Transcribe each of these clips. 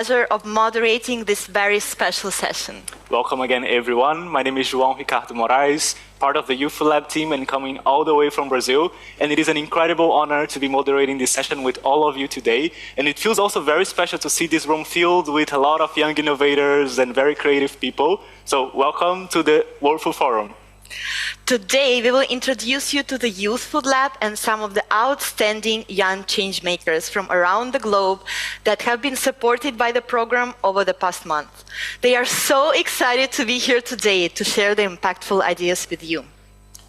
pleasure of moderating this very special session. Welcome again, everyone. My name is João Ricardo Moraes, part of the Youth Food Lab team and coming all the way from Brazil. And it is an incredible honor to be moderating this session with all of you today. And it feels also very special to see this room filled with a lot of young innovators and very creative people. So welcome to the World Food Forum. Today, we will introduce you to the Youth Food Lab and some of the outstanding young changemakers from around the globe that have been supported by the program over the past month. They are so excited to be here today to share their impactful ideas with you.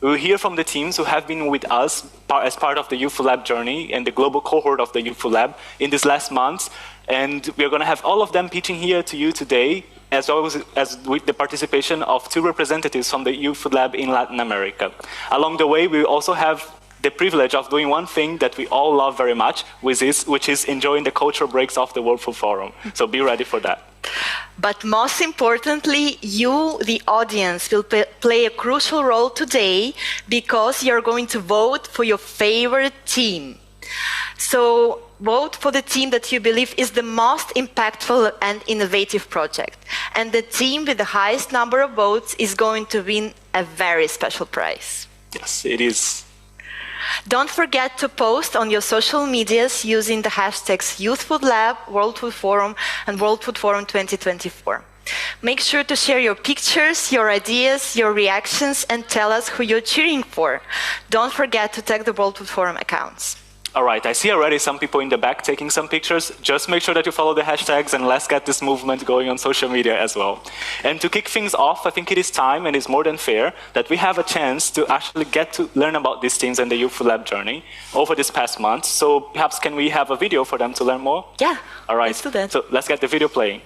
We will hear from the teams who have been with us as part of the Youth Food Lab journey and the global cohort of the Youth Food Lab in these last months. And we are going to have all of them pitching here to you today, as well as with the participation of 2 representatives from the Youth Food Lab in Latin America. Along the way, we also have the privilege of doing one thing that we all love very much, which is enjoying the cultural breaks of the World Food Forum. So be ready for that. But most importantly, you, the audience, will play a crucial role today because you're going to vote for your favorite team. So vote for the team that you believe is the most impactful and innovative project. And the team with the highest number of votes is going to win a very special prize. Yes, it is. Don't forget to post on your social medias using the hashtags Youth Food Lab, World Food Forum, and World Food Forum 2024. Make sure to share your pictures, your ideas, your reactions, and tell us who you're cheering for. Don't forget to tag the World Food Forum accounts. All right, I see already some people in the back taking some pictures. Just make sure that you follow the hashtags and let's get this movement going on social media as well. And to kick things off, I think it is time and it's more than fair that we have a chance to actually get to learn about these teams and the Youth Food Lab journey over this past month. So perhaps can we have a video for them to learn more? Yeah, all right. Let's do that. So let's get the video playing.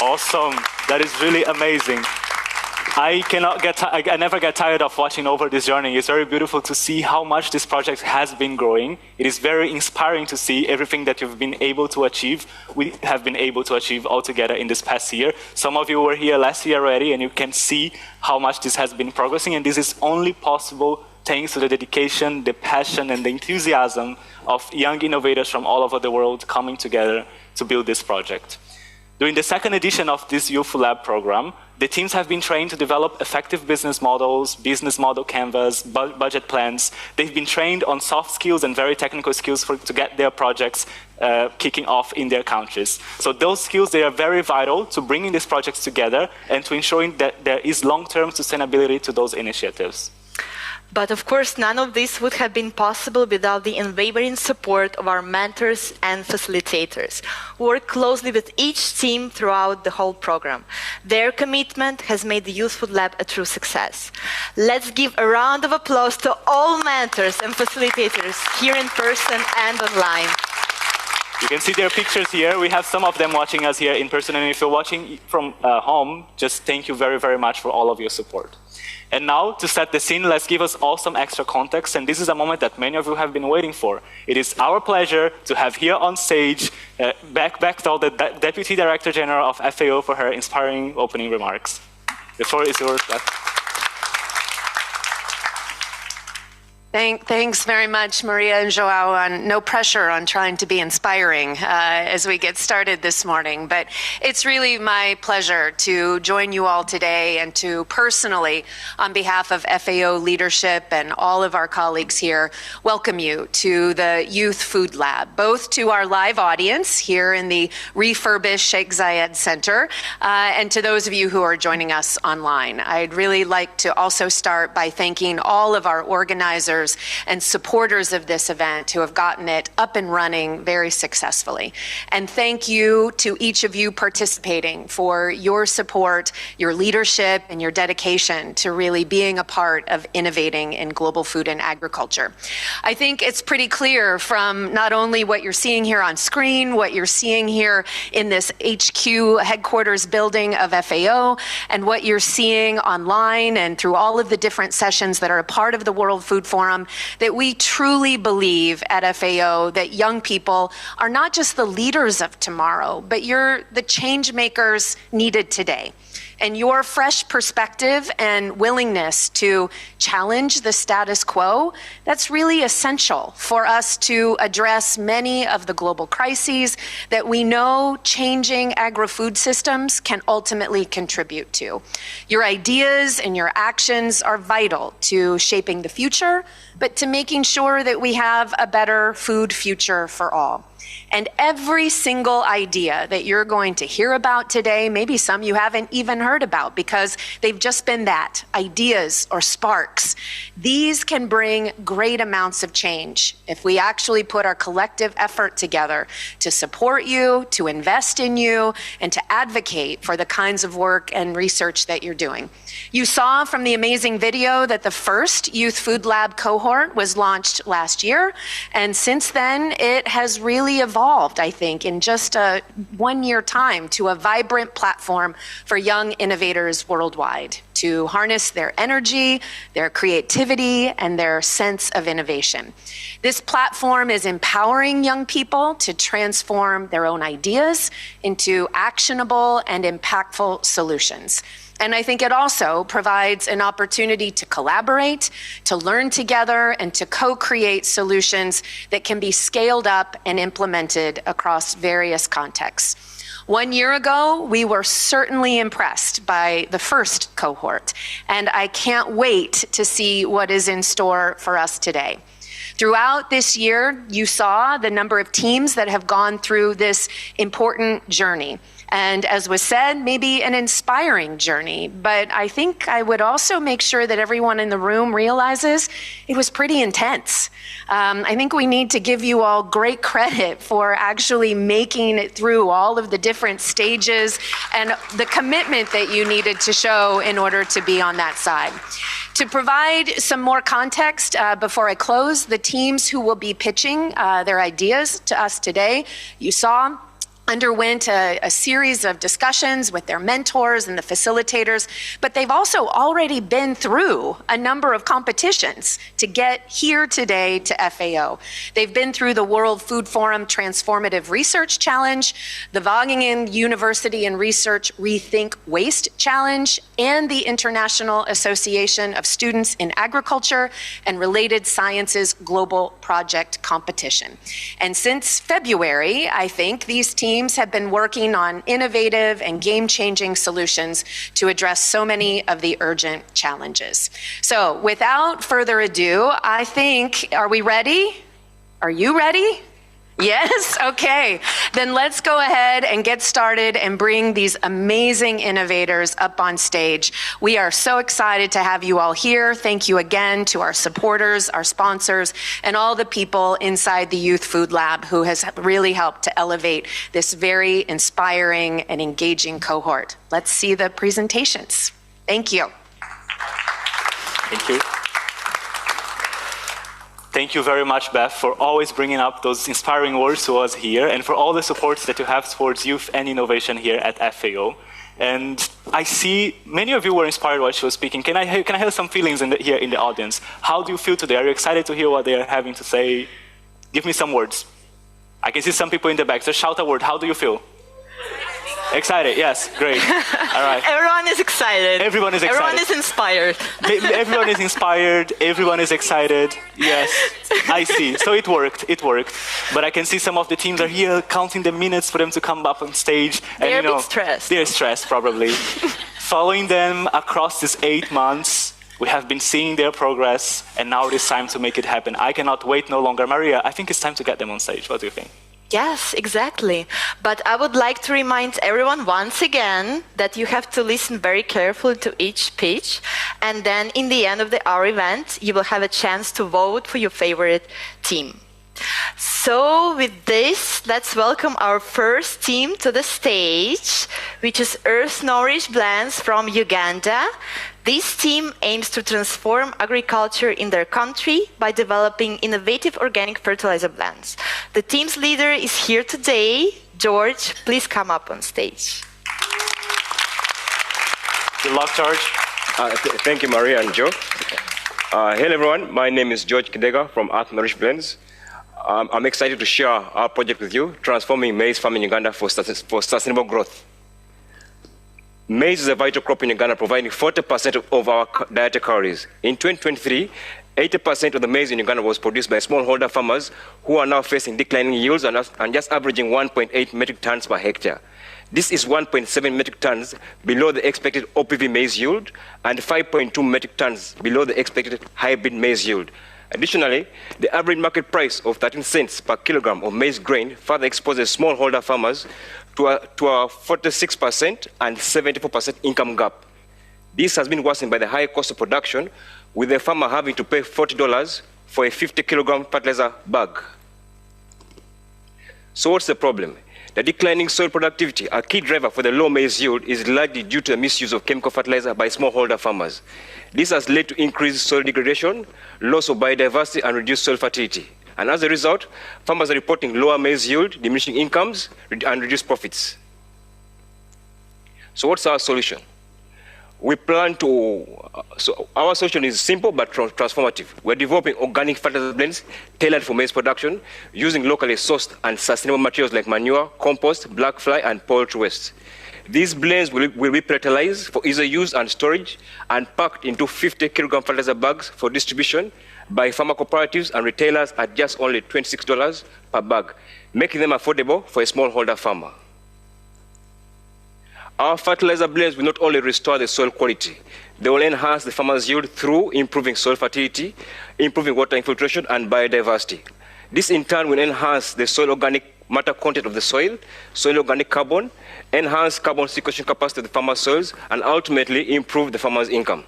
Awesome. That is really amazing. I never get tired of watching over this journey. It's very beautiful to see how much this project has been growing. It is very inspiring to see everything that you've been able to achieve, we have been able to achieve all together in this past year. Some of you were here last year already, and you can see how much this has been progressing, and this is only possible thanks to the dedication, the passion, and the enthusiasm of young innovators from all over the world coming together to build this project. During the second edition of this Youth Food Lab program, the teams have been trained to develop effective business models, business model canvas, budget plans. They've been trained on soft skills and very technical skills to get their projects kicking off in their countries. So those skills, they are very vital to bringing these projects together and to ensuring that there is long-term sustainability to those initiatives. But of course, none of this would have been possible without the unwavering support of our mentors and facilitators, who work closely with each team throughout the whole program. Their commitment has made the Youth Food Lab a true success. Let's give a round of applause to all mentors and facilitators here in person and online. You can see their pictures here. We have some of them watching us here in person, and if you're watching from home, just thank you very, very much for all of your support. And now, to set the scene, let's give us all some extra context, and this is a moment that many of you have been waiting for. It is our pleasure to have here on stage Bechtel, the Deputy Director General of FAO, for her inspiring opening remarks. The floor is yours, Beth. Thanks very much, Maria and Joao. And no pressure on trying to be inspiring as we get started this morning. But it's really my pleasure to join you all today and to personally, on behalf of FAO leadership and all of our colleagues here, welcome you to the Youth Food Lab, both to our live audience here in the refurbished Sheikh Zayed Center and to those of you who are joining us online. I'd really like to also start by thanking all of our organizers and supporters of this event who have gotten it up and running very successfully. And thank you to each of you participating for your support, your leadership, and your dedication to really being a part of innovating in global food and agriculture. I think it's pretty clear from not only what you're seeing here on screen, what you're seeing here in this HQ headquarters building of FAO, and what you're seeing online and through all of the different sessions that are a part of the World Food Forum, that we truly believe at FAO that young people are not just the leaders of tomorrow, but you're the change makers needed today. And your fresh perspective and willingness to challenge the status quo, that's really essential for us to address many of the global crises that we know changing agri-food systems can ultimately contribute to. Your ideas and your actions are vital to shaping the future, but to making sure that we have a better food future for all. And every single idea that you're going to hear about today, maybe some you haven't even heard about because they've just been that, ideas or sparks. These can bring great amounts of change if we actually put our collective effort together to support you, to invest in you, and to advocate for the kinds of work and research that you're doing. You saw from the amazing video that the first Youth Food Lab cohort was launched last year, and since then it has really evolved, I think, in just a 1 year time to a vibrant platform for young innovators worldwide to harness their energy, their creativity, and their sense of innovation. This platform is empowering young people to transform their own ideas into actionable and impactful solutions. And I think it also provides an opportunity to collaborate, to learn together, and to co-create solutions that can be scaled up and implemented across various contexts. 1 year ago, we were certainly impressed by the first cohort, and I can't wait to see what is in store for us today. Throughout this year, you saw the number of teams that have gone through this important journey. And as was said, maybe an inspiring journey, but I think I would also make sure that everyone in the room realizes it was pretty intense. I think we need to give you all great credit for actually making it through all of the different stages and the commitment that you needed to show in order to be on that side. To provide some more context before I close, the teams who will be pitching their ideas to us today, you saw, underwent a series of discussions with their mentors and the facilitators, but they've also already been through a number of competitions to get here today to FAO. They've been through the World Food Forum Transformative Research Challenge, the Wageningen University and Research Rethink Waste Challenge, and the International Association of Students in Agriculture and Related Sciences Global Project Competition. And since February, I think these teams have been working on innovative and game-changing solutions to address so many of the urgent challenges. So without further ado, I think, are we ready? Are you ready? Yes? Okay. Then let's go ahead and get started and bring these amazing innovators up on stage. We are so excited to have you all here. Thank you again to our supporters, our sponsors, and all the people inside the Youth Food Lab who has really helped to elevate this very inspiring and engaging cohort. Let's see the presentations. Thank you. Thank you. Thank you very much, Beth, for always bringing up those inspiring words to us here and for all the supports that you have towards youth and innovation here at FAO. And I see many of you were inspired while she was speaking. Can I hear some feelings here in the audience? How do you feel today? Are you excited to hear what they are having to say? Give me some words. I can see some people in the back, so shout a word. How do you feel? Excited, yes, great. All right. Everyone is excited. Everyone is excited. Everyone is inspired. Everyone is inspired. Everyone is excited. Yes, I see. So it worked. It worked. But I can see some of the teams are here counting the minutes for them to come up on stage. And, They're a bit stressed. They're stressed, probably. Following them across these 8 months, we have been seeing their progress, and now it is time to make it happen. I cannot wait no longer. Maria, I think it's time to get them on stage. What do you think? Yes, exactly. But I would like to remind everyone once again that you have to listen very carefully to each pitch. And then in the end of our event, you will have a chance to vote for your favorite team. So with this, let's welcome our first team to the stage, which is Earth Nourish Blends from Uganda. This team aims to transform agriculture in their country by developing innovative organic fertilizer blends. The team's leader is here today. George, please come up on stage. Good luck, George. Thank you, Maria and Joe. Hello, everyone. My name is George Kidega from Earth Nourish Blends. I'm excited to share our project with you, transforming maize farming in Uganda for sustainable growth. Maize is a vital crop in Uganda, providing 40% of our dietary calories. In 2023, 80% of the maize in Uganda was produced by smallholder farmers who are now facing declining yields and just averaging 1.8 metric tons per hectare. This is 1.7 metric tons below the expected OPV maize yield and 5.2 metric tons below the expected hybrid maize yield. Additionally, the average market price of 13 cents per kilogram of maize grain further exposes smallholder farmers to a 46% and 74% income gap. This has been worsened by the high cost of production, with the farmer having to pay $40 for a 50-kilogram fertilizer bag. So what's the problem? The declining soil productivity, a key driver for the low maize yield, is largely due to the misuse of chemical fertilizer by smallholder farmers. This has led to increased soil degradation, loss of biodiversity, and reduced soil fertility. And as a result, farmers are reporting lower maize yield, diminishing incomes, and reduced profits. So what's our solution? We plan to, so our solution is simple but transformative. We're developing organic fertilizer blends tailored for maize production, using locally sourced and sustainable materials like manure, compost, black fly, and poultry waste. These blends will be fertilized for easy use and storage and packed into 50-kilogram fertilizer bags for distribution by farmer cooperatives and retailers at just only $26 per bag, making them affordable for a smallholder farmer. Our fertilizer blends will not only restore the soil quality, they will enhance the farmer's yield through improving soil fertility, improving water infiltration, and biodiversity. This in turn will enhance the soil organic matter content of the soil, soil organic carbon, enhance carbon sequestration capacity of the farmer's soils, and ultimately improve the farmer's income.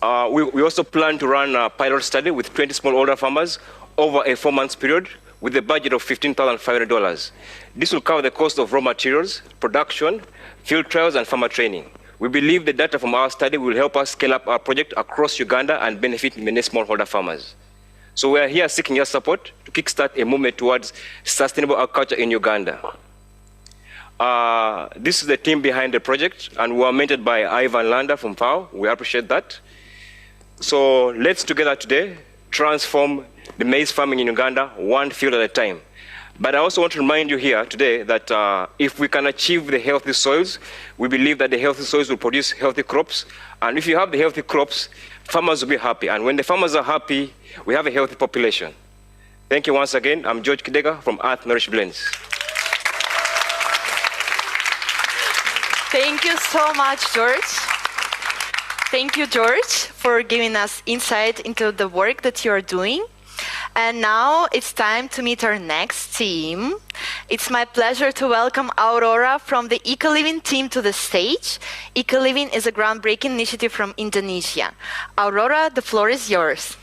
We also plan to run a pilot study with 20 smallholder farmers over a 4-month period with a budget of $15,500. This will cover the cost of raw materials, production, field trials, and farmer training. We believe the data from our study will help us scale up our project across Uganda and benefit many smallholder farmers. So we are here seeking your support to kickstart a movement towards sustainable agriculture in Uganda. This is the team behind the project, and we are mentored by Ivan Landa from FAO. We appreciate that. So let's together today transform the maize farming in Uganda one field at a time. But I also want to remind you here today that if we can achieve the healthy soils, we believe that the healthy soils will produce healthy crops. And if you have the healthy crops, farmers will be happy. And when the farmers are happy, we have a healthy population. Thank you once again. I'm George Kidega from Earth Nourish Blends. Thank you so much, George. Thank you, George, for giving us insight into the work that you are doing. And now it's time to meet our next team. It's my pleasure to welcome Aurora from the Ecoliving team to the stage. Ecoliving is a groundbreaking initiative from Indonesia. Aurora, the floor is yours.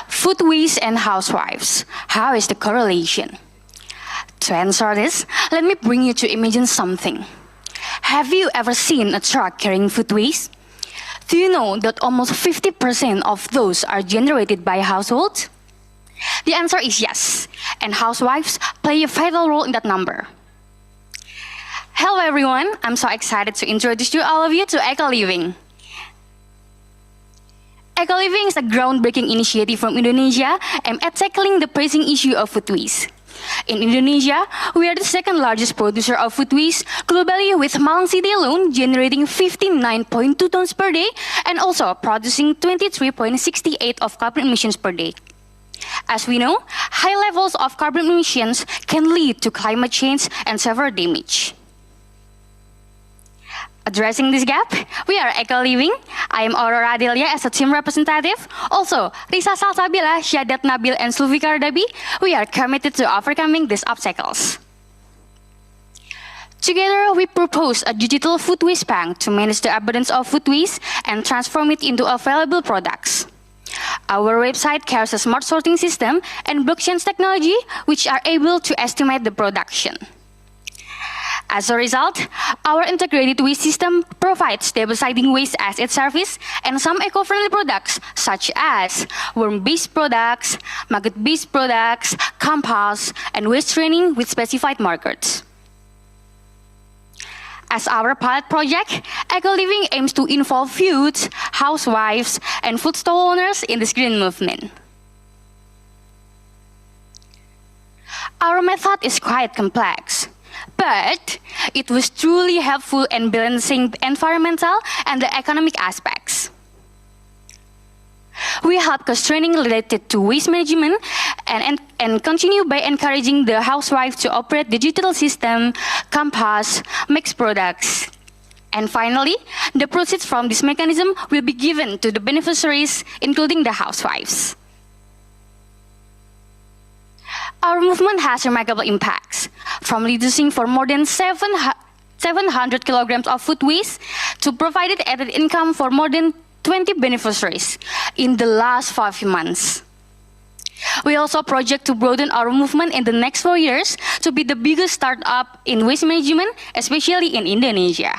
Food waste and housewives. How is the correlation? To answer this, let me bring you to imagine something. Have you ever seen a truck carrying food waste? Do you know that almost 50% of those are generated by households? The answer is yes, and housewives play a vital role in that number. Hello everyone, I'm so excited to introduce all of you to Ecoliving. Ecoliving is a groundbreaking initiative from Indonesia aimed at tackling the pressing issue of food waste. In Indonesia, we are the second largest producer of food waste globally, with Malang City alone generating 59.2 tons per day and also producing 23.68 of carbon emissions per day. As we know, high levels of carbon emissions can lead to climate change and severe damage. Addressing this gap, we are Ecoliving. I am Aurora Adelia as a team representative. Also, Risa Salsabila, Syadat Nabil, and Sulfikar Dabi, we are committed to overcoming these obstacles. Together, we propose a digital food waste bank to manage the abundance of food waste and transform it into available products. Our website carries a smart sorting system and blockchain technology, which are able to estimate the production. As a result, our integrated waste system provides stabilizing waste as its service and some eco-friendly products such as worm-based products, maggot-based products, compost, and waste training with specified markers. As our pilot project, Ecoliving aims to involve youth, housewives, and food stall owners in this green movement. Our method is quite complex, but it was truly helpful in balancing environmental and the economic aspects. We help cost training related to waste management and continue by encouraging the housewife to operate the digital system, compost, mixed products. And finally, the proceeds from this mechanism will be given to the beneficiaries, including the housewives. Our movement has remarkable impacts, from reducing for more than 700 kilograms of food waste to provided added income for more than 20 beneficiaries in the last 5 months. We also project to broaden our movement in the next 4 years to be the biggest startup in waste management, especially in Indonesia.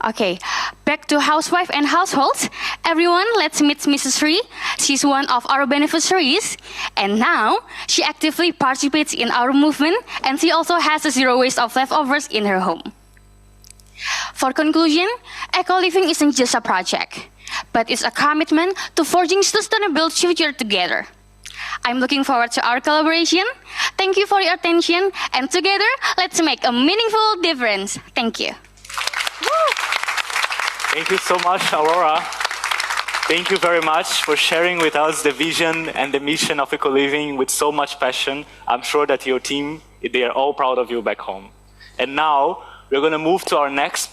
Okay, back to housewife and households. Everyone, let's meet Mrs. Sri. She's one of our beneficiaries, and now she actively participates in our movement, and she also has a zero waste of leftovers in her home. For conclusion, Ecoliving isn't just a project, but it's a commitment to forging sustainable future together. I'm looking forward to our collaboration. Thank you for your attention, and together, let's make a meaningful difference. Thank you. Thank you so much, Aurora. Thank you very much for sharing with us the vision and the mission of Ecoliving with so much passion. I'm sure that your team, they are all proud of you back home. And now, we're going to move to our next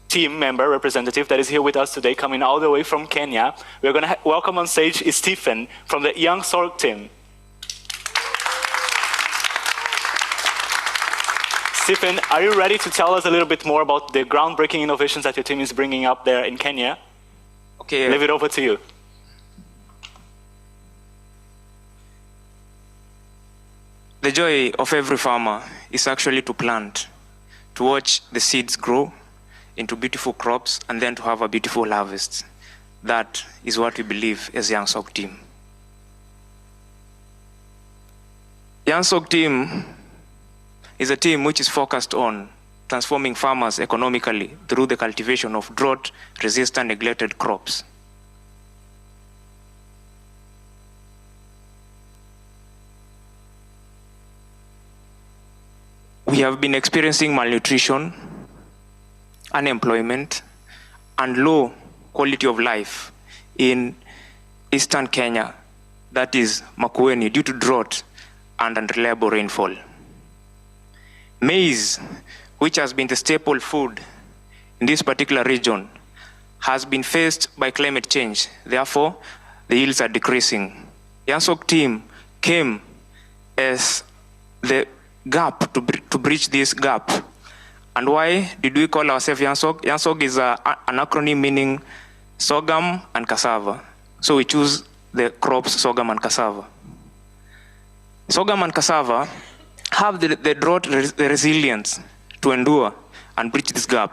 team member representative that is here with us today, coming all the way from Kenya. We're going to welcome on stage Stephen from the Young Sorg team. Stephen, are you ready to tell us a little bit more about the groundbreaking innovations that your team is bringing up there in Kenya? Okay. Leave it over to you. The joy of every farmer is actually to plant, to watch the seeds grow into beautiful crops, and then to have a beautiful harvest. That is what we believe as Young Sorg team. Young Sorg team is a team which is focused on transforming farmers economically through the cultivation of drought-resistant neglected crops. We have been experiencing malnutrition, unemployment, and low quality of life in eastern Kenya, that is Makueni, due to drought and unreliable rainfall. Maize, which has been the staple food in this particular region, has been faced by climate change. Therefore, the yields are decreasing. Young Sorg team came as the gap to bridge this gap. And why did we call ourselves Young Sorg? Young Sorg is an acronym meaning sorghum and cassava. So we choose the crops sorghum and cassava. Sorghum and cassava have the drought resilience to endure and bridge this gap.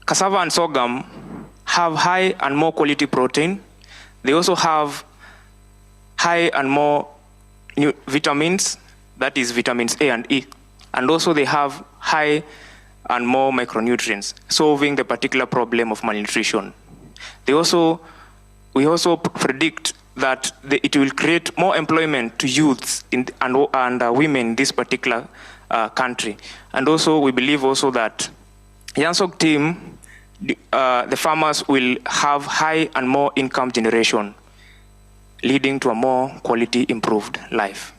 Cassava and sorghum have high and more quality protein. They also have high and more vitamins, that is vitamins A and E. And also they have high and more micronutrients, solving the particular problem of malnutrition. We also predict that it will create more employment to youths and women in this particular country. And also, we believe also that Yansok team, the farmers will have high and more income generation, leading to a more quality improved life.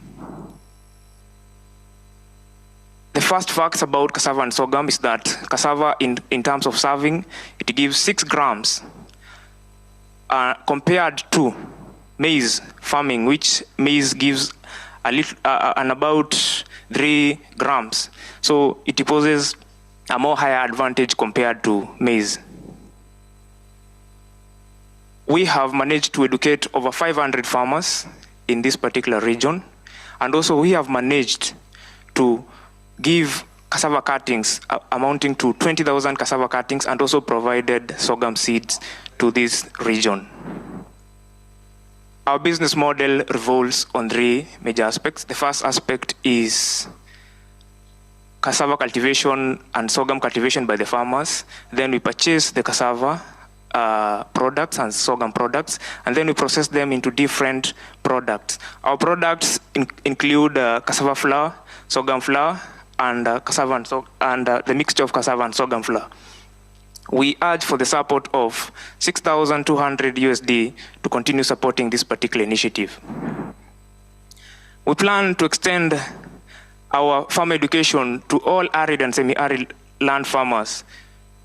The first facts about cassava and sorghum is that cassava, in terms of serving, it gives 6 grams compared to maize farming, which maize gives about 3 grams. So it poses a more higher advantage compared to maize. We have managed to educate over 500 farmers in this particular region, and also we have managed to give cassava cuttings amounting to 20,000 cassava cuttings, and also provided sorghum seeds to this region. Our business model revolves on 3 major aspects. The first aspect is cassava cultivation and sorghum cultivation by the farmers. Then we purchase the cassava products and sorghum products, and then we process them into different products. Our products include cassava flour, sorghum flour, and the mixture of cassava and sorghum flour. We urge for the support of 6,200 USD to continue supporting this particular initiative. We plan to extend our farm education to all arid and semi-arid land farmers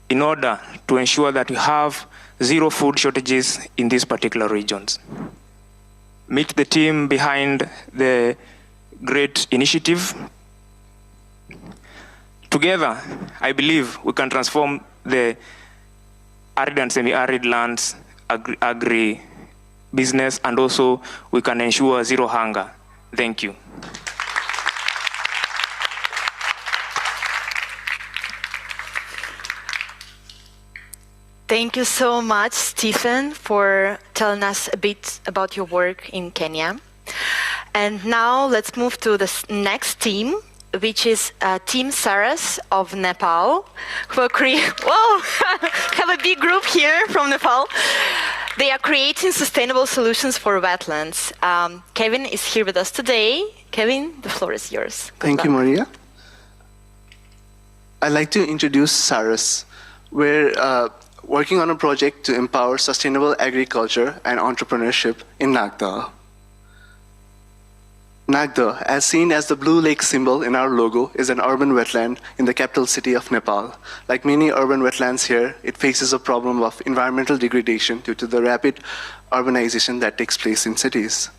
in order to ensure that we have 0 food shortages in these particular regions. Meet the team behind the great initiative. Together, I believe we can transform the arid and semi-arid lands, agri-business, and also we can ensure 0 hunger. Thank you. Thank you so much, Stephen, for telling us a bit about your work in Kenya. And now let's move to the next team, which is Team Saras of Nepal, who are have a big group here from Nepal. They are creating sustainable solutions for wetlands. Kevin is here with us today. Kevin, the floor is yours. Thank you, Maria. I'd like to introduce Saras. We're working on a project to empower sustainable agriculture and entrepreneurship in Nagda. Nagda, as seen as the blue lake symbol in our logo, is an urban wetland in the capital city of Nepal. Like many urban wetlands here, it faces a problem of environmental degradation due to the rapid urbanization that takes place in cities.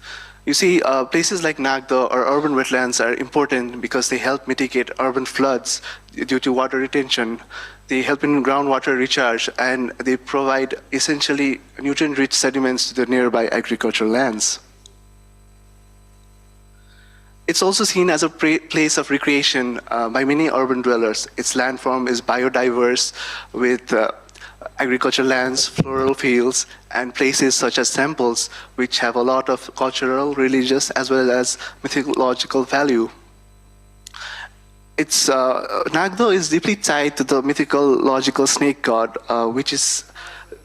You see, places like Nagda or urban wetlands are important because they help mitigate urban floods due to water retention. They help in groundwater recharge, and they provide essentially nutrient-rich sediments to the nearby agricultural lands. It's also seen as a place of recreation by many urban dwellers. Its landform is biodiverse with agricultural lands, floral fields, and places such as temples, which have a lot of cultural, religious, as well as mythological value. Nagda is deeply tied to the mythological snake god, which is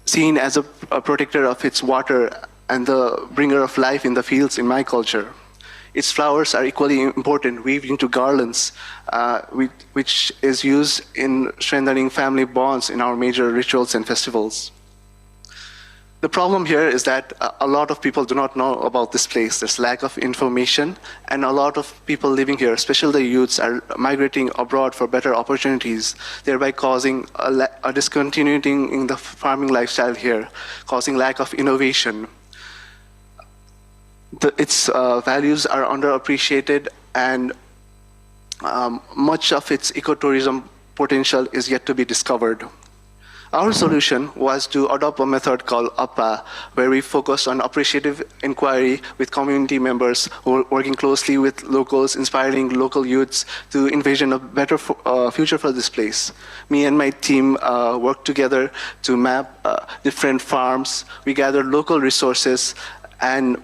seen as a protector of its water and the bringer of life in the fields in my culture. Its flowers are equally important, weaved into garlands, which is used in strengthening family bonds in our major rituals and festivals. The problem here is that a lot of people do not know about this place. There's lack of information, and a lot of people living here, especially the youths, are migrating abroad for better opportunities, thereby causing a discontinuity in the farming lifestyle here, causing lack of innovation. Its values are underappreciated, and much of its ecotourism potential is yet to be discovered. Our solution was to adopt a method called APPA, where we focus on appreciative inquiry with community members working closely with locals, inspiring local youths to envision a better future for this place. Me and my team worked together to map different farms. We gathered local resources and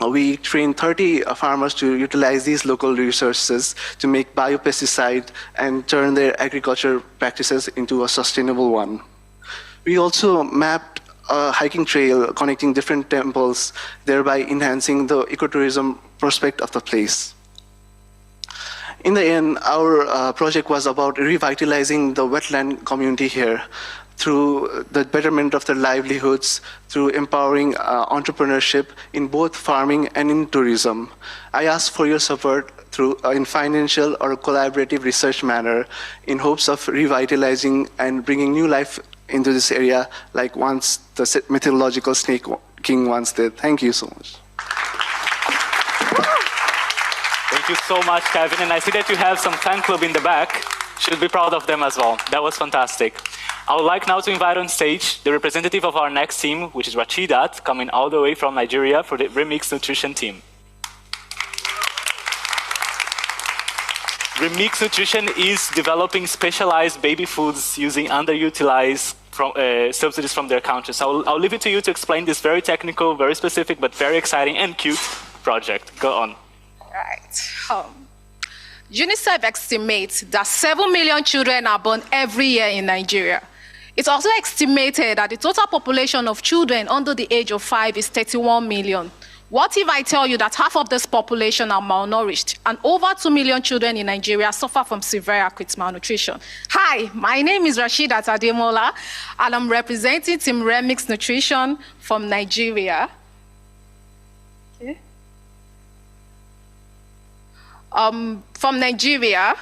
We train 30 farmers to utilize these local resources to make biopesticide and turn their agriculture practices into a sustainable one. We also mapped a hiking trail connecting different temples, thereby enhancing the ecotourism prospect of the place. In the end, our project was about revitalizing the wetland community here through the betterment of their livelihoods, through empowering entrepreneurship in both farming and in tourism. I ask for your support through in financial or collaborative research manner in hopes of revitalizing and bringing new life into this area like once the mythological snake king once did. Thank you so much. Thank you so much, Kevin. And I see that you have some fan club in the back. Should be proud of them as well. That was fantastic. I would like now to invite on stage the representative of our next team, which is Rachidat, coming all the way from Nigeria for the Remixx Nutrition team. Remixx Nutrition is developing specialized baby foods using underutilized subsidies from their countries. So I'll leave it to you to explain this very technical, very specific, but very exciting and cute project. Go on. Right. UNICEF estimates that 7 million children are born every year in Nigeria. It's also estimated that the total population of children under the age of 5 is 31 million. What if I tell you that half of this population are malnourished and over 2 million children in Nigeria suffer from severe acute malnutrition? Hi, my name is Rashidat Ademola, and I'm representing Team Remixx Nutrition from Nigeria. Okay. From Nigeria,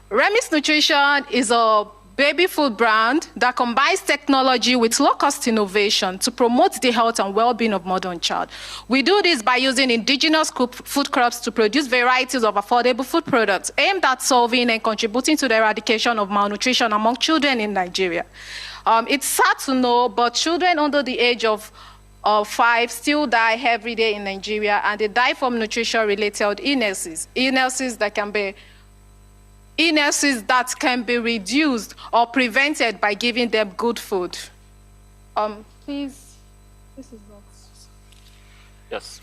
Remixx Nutrition is a baby food brand that combines technology with low-cost innovation to promote the health and well-being of mother and child. We do this by using indigenous food crops to produce varieties of affordable food products aimed at solving and contributing to the eradication of malnutrition among children in Nigeria. It's sad to know, but children under the age of 5 still die every day in Nigeria, and they die from nutrition-related illnesses that can be reduced or prevented by giving them good food. Please, this is not. Yes.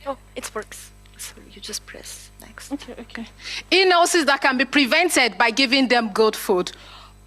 Oh, it works. So you just press next. Okay. Illnesses that can be prevented by giving them good food.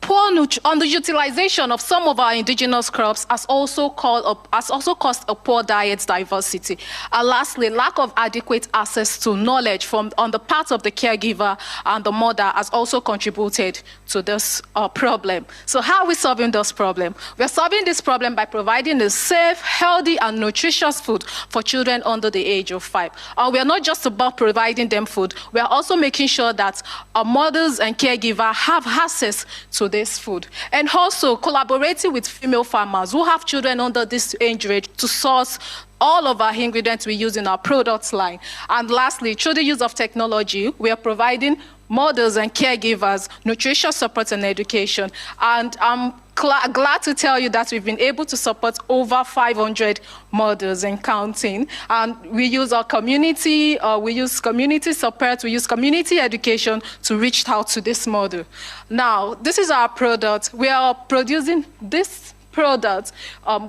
Poor underutilization of some of our indigenous crops has also caused a poor diet diversity. And lastly, lack of adequate access to knowledge on the part of the caregiver and the mother has also contributed to this problem. So how are we solving this problem? We're solving this problem by providing a safe, healthy, and nutritious food for children under the age of 5. We are not just about providing them food, we are also making sure that our mothers and caregivers have access to this food, and also collaborating with female farmers who have children under this age range to source all of our ingredients we use in our products line. And lastly, through the use of technology, we are providing mothers and caregivers nutrition support and education. And I'm glad to tell you that we've been able to support over 500 mothers and counting. And we use our community, we use community support, we use community education to reach out to this mother. Now, this is our product. We are producing this product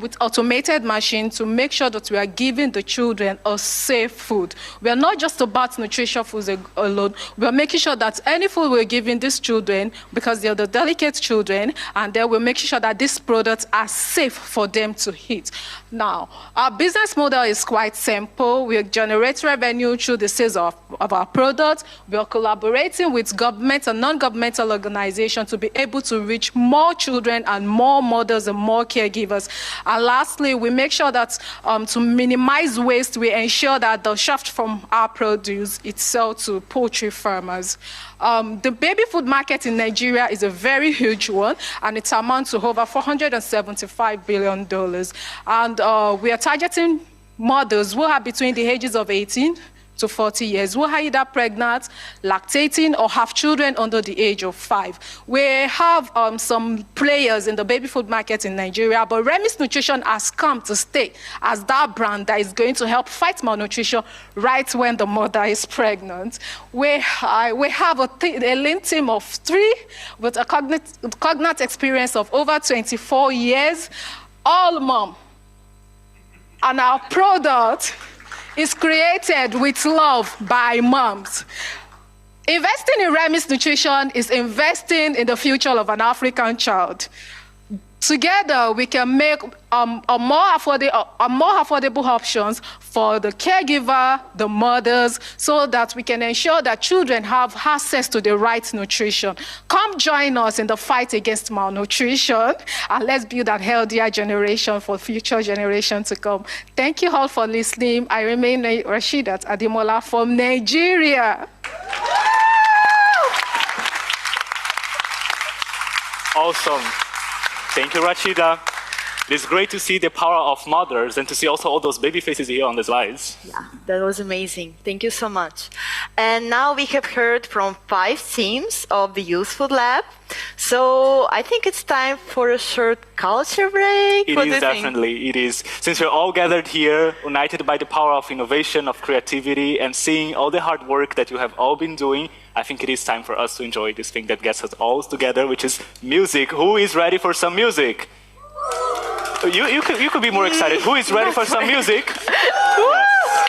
with automated machine to make sure that we are giving the children a safe food. We are not just about nutrition foods alone. We are making sure that any food we're giving these children, because they're the delicate children, and then we're making sure that these products are safe for them to eat. Now, our business model is quite simple. We generate revenue through the sales of our products. We are collaborating with government and non-governmental organizations to be able to reach more children and more mothers and more caregivers. And lastly, we make sure that to minimize waste, we ensure that the shaft from our produce is sold to poultry farmers. The baby food market in Nigeria is a very huge one, and it amounts to over $475 billion. And we are targeting mothers who are between the ages of 18 to 40 years, who are either pregnant, lactating, or have children under the age of 5. We have some players in the baby food market in Nigeria, but Remixx Nutrition has come to stay as that brand that is going to help fight malnutrition right when the mother is pregnant. We have a lean team of 3 with a cognate experience of over 24 years, all mom. And our product is created with love by moms. Investing in Remixx nutrition is investing in the future of an African child. Together, we can make a more affordable options for the caregiver, the mothers, so that we can ensure that children have access to the right nutrition. Come join us in the fight against malnutrition, and let's build a healthier generation for future generations to come. Thank you all for listening. I remain Rashidat Ademola from Nigeria. Awesome. Thank you, Rashida. It's great to see the power of mothers and to see also all those baby faces here on the slides. Yeah, that was amazing. Thank you so much. And now we have heard from 5 teams of the Youth Food Lab. So I think it's time for a short culture break. It is definitely, it is. Since we're all gathered here, united by the power of innovation, of creativity, and seeing all the hard work that you have all been doing, I think it is time for us to enjoy this thing that gets us all together, which is music. Who is ready for some music? You could be more excited. Who is ready for some music? Yes.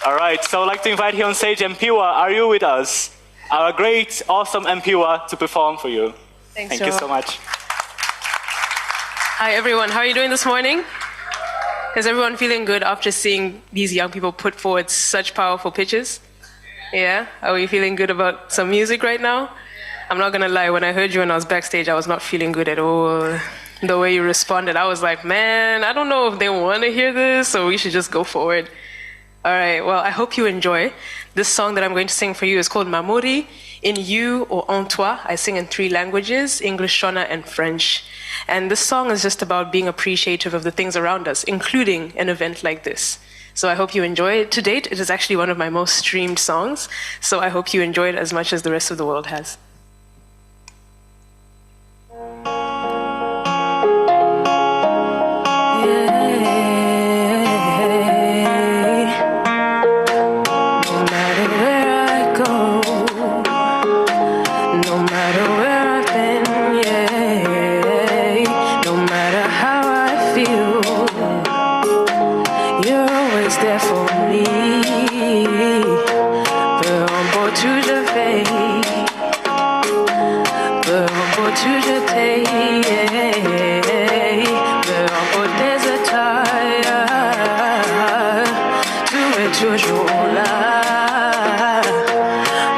All right, so I'd like to invite here on stage Mpiwa. Are you with us? Our great, awesome Mpiwa to perform for you. Thanks, Thank you so much. Hi, everyone. How are you doing this morning? Is everyone feeling good after seeing these young people put forward such powerful pitches? Yeah? Are we feeling good about some music right now? I'm not going to lie. When I heard you when I was backstage, I was not feeling good at all. The way you responded, I was like, man, I don't know if they want to hear this, so we should just go forward. All right, well, I hope you enjoy. This song that I'm going to sing for you is called Mamori. In you or en toi, I sing in 3 languages, English, Shona, and French. And this song is just about being appreciative of the things around us, including an event like this. So I hope you enjoy it. To date, it is actually one of my most streamed songs, so I hope you enjoy it as much as the rest of the world has.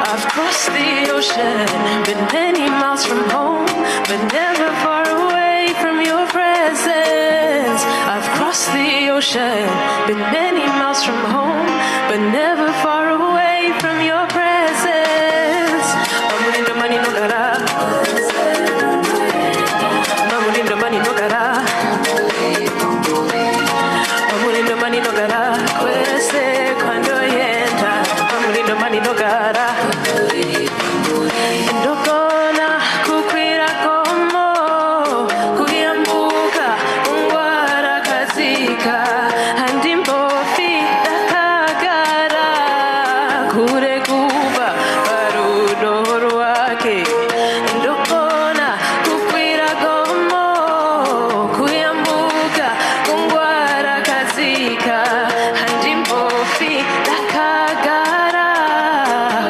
I've crossed the ocean, been many miles from home, but never far away from your presence. I've crossed the ocean, been many miles from home, but never far away from your presence. Mamulindo mani no gara, mamulindo mani no gara, mamulindo mani no gara. Queste quando yenda, mamulindo mani no gara. Ndokona kukwira komo, kuyambuka ungwara kazika, handimbofi dakagara, kure kuba barudo rwake. Ndokona kukwira komo, kuyambuka ungwara kazika, handimbofi dakagara,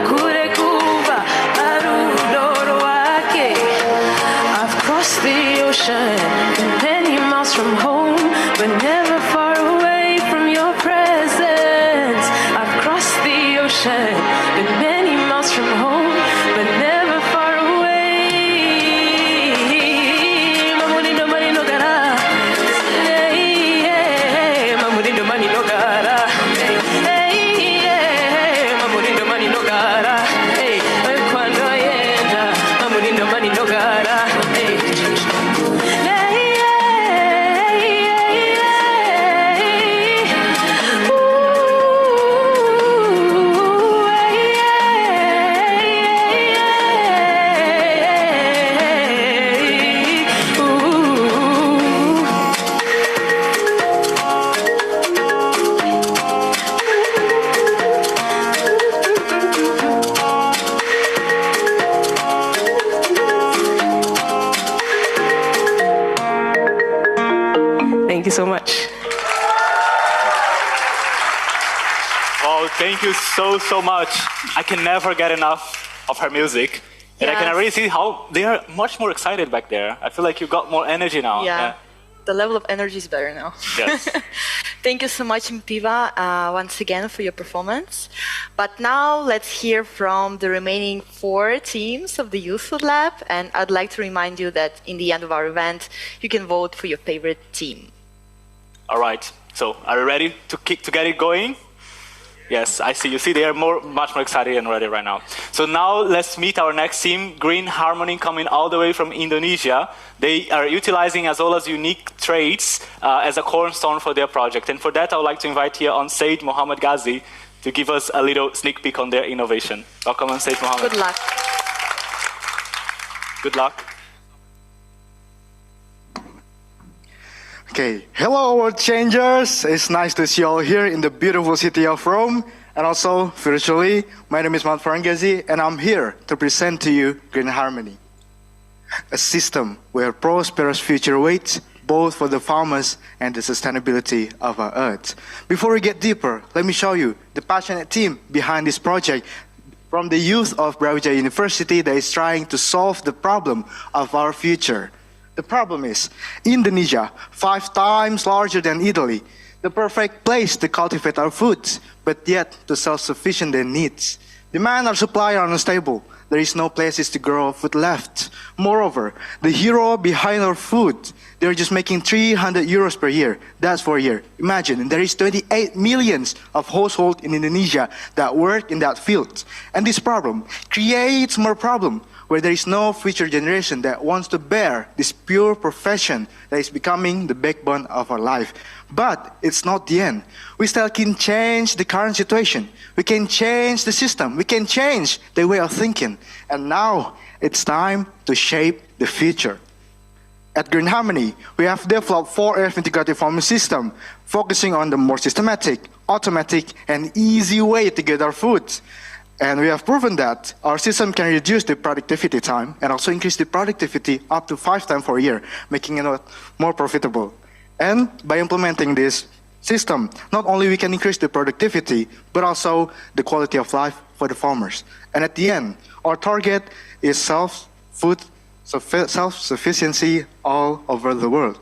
kure kuba barudo rwake. I've crossed the ocean, been many miles from home, but never far away from your presence. I've crossed the ocean, been many miles from home, but never far away. Mamulindo mani no gara, hey, hey, mamulindo mani no gara, hey, hey, mamulindo mani no gara, hey, quando yenda, mamulindo mani no gara, hey. Thank you so much. Thank you so, so much. I can never get enough of her music. And I can already see how they are much more excited back there. I feel like you got more energy now. Yeah. The level of energy is better now. Yes. Thank you so much, Mpiva, once again for your performance. But now let's hear from the remaining 4 teams of the Youth Food Lab. And I'd like to remind you that in the end of our event, you can vote for your favorite team. All right. So are you ready to get it going? Yes, I see. You see, they are much more excited and ready right now. So now let's meet our next team, Green Harmony, coming all the way from Indonesia. They are utilizing as well as unique traits as a cornerstone for their project. And for that, I would like to invite here on stage Mohammed Ghazi to give us a little sneak peek on their innovation. Welcome on stage, Mohammed. Good luck. Good luck. Okay, hello world changers. It's nice to see you all here in the beautiful city of Rome and also virtually. My name is Mohammed Faranghazi and I'm here to present to you Green Harmony, a system where prosperous future waits both for the farmers and the sustainability of our earth. Before we get deeper, let me show you the passionate team behind this project from the youth of Brawijaya University that is trying to solve the problem of our future. The problem is, Indonesia, 5 times larger than Italy, the perfect place to cultivate our foods, but yet to self-sufficient their needs. Demand or supply are unstable. There is no places to grow food left. Moreover, the hero behind our food, they're just making 300 euros per year. That's for a year. Imagine, there is 28 millions of households in Indonesia that work in that field. And this problem creates more problem, where there is no future generation that wants to bear this pure profession that is becoming the backbone of our life. But it's not the end. We still can change the current situation. We can change the system. We can change the way of thinking. And now it's time to shape the future. At Green Harmony, we have developed 4F integrated farming system, focusing on the more systematic, automatic, and easy way to get our food. And we have proven that our system can reduce the productivity time and also increase the productivity up to 5 times per year, making it more profitable. And by implementing this system, not only we can increase the productivity, but also the quality of life for the farmers. And at the end, our target is self-sufficiency all over the world.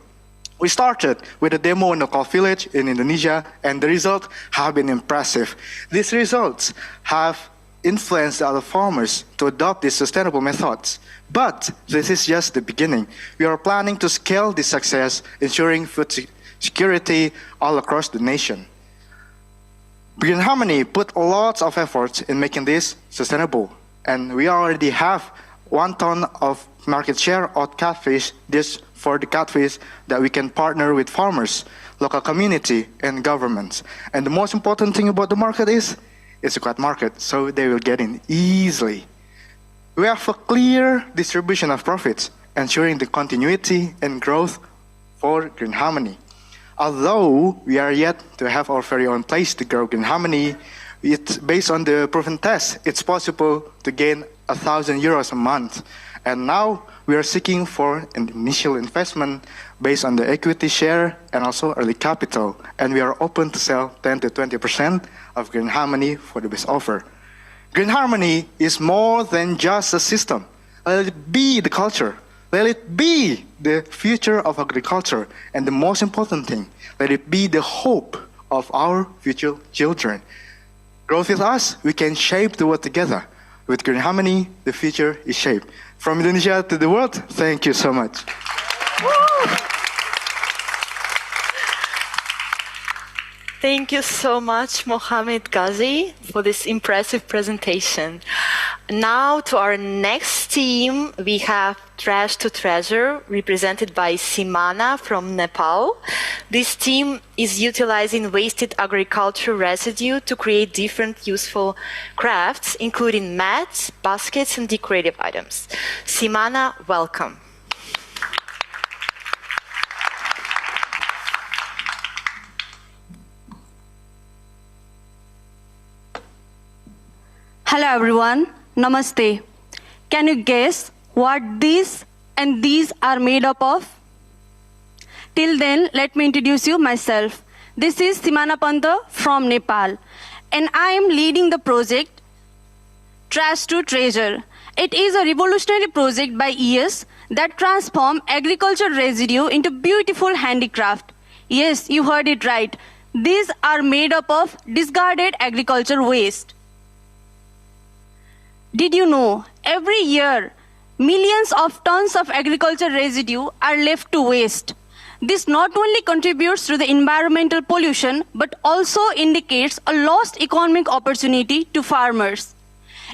We started with a demo in a local village in Indonesia, and the results have been impressive. These results have influence the other farmers to adopt these sustainable methods. But this is just the beginning. We are planning to scale this success, ensuring food security all across the nation. Green Harmony put lots of efforts in making this sustainable, and we already have 1 ton of market share of catfish, this for the catfish that we can partner with farmers, local community, and governments. And the most important thing about the market is, it's a quiet market, so they will get in easily. We have a clear distribution of profits, ensuring the continuity and growth for Green Harmony. Although we are yet to have our very own place to grow Green Harmony, it's based on the proven test, it's possible to gain 1,000 euros a month. And now we are seeking for an initial investment based on the equity share and also early capital. And we are open to sell 10 to 20% of Green Harmony for the best offer. Green Harmony is more than just a system. Let it be the culture. Let it be the future of agriculture. And the most important thing, let it be the hope of our future children. Growth with us, we can shape the world together. With Green Harmony, the future is shaped. From Indonesia to the world, thank you so much. Thank you so much, Mohammed Ghazi, for this impressive presentation. Now to our next team, we have Trash to Treasure, represented by Simana from Nepal. This team is utilizing wasted agriculture residue to create different useful crafts, including mats, baskets, and decorative items. Simana, welcome. Hello everyone, Namaste. Can you guess what these and these are made up of? Till then, let me introduce you myself. This is Simana Panta from Nepal. and I am leading the project Trash to Treasure. It is a revolutionary project by ES that transforms agriculture residue into beautiful handicraft. Yes, you heard it right. These are made up of discarded agriculture waste. Did you know every year millions of tons of agriculture residue are left to waste? This not only contributes to the environmental pollution but also indicates a lost economic opportunity to farmers.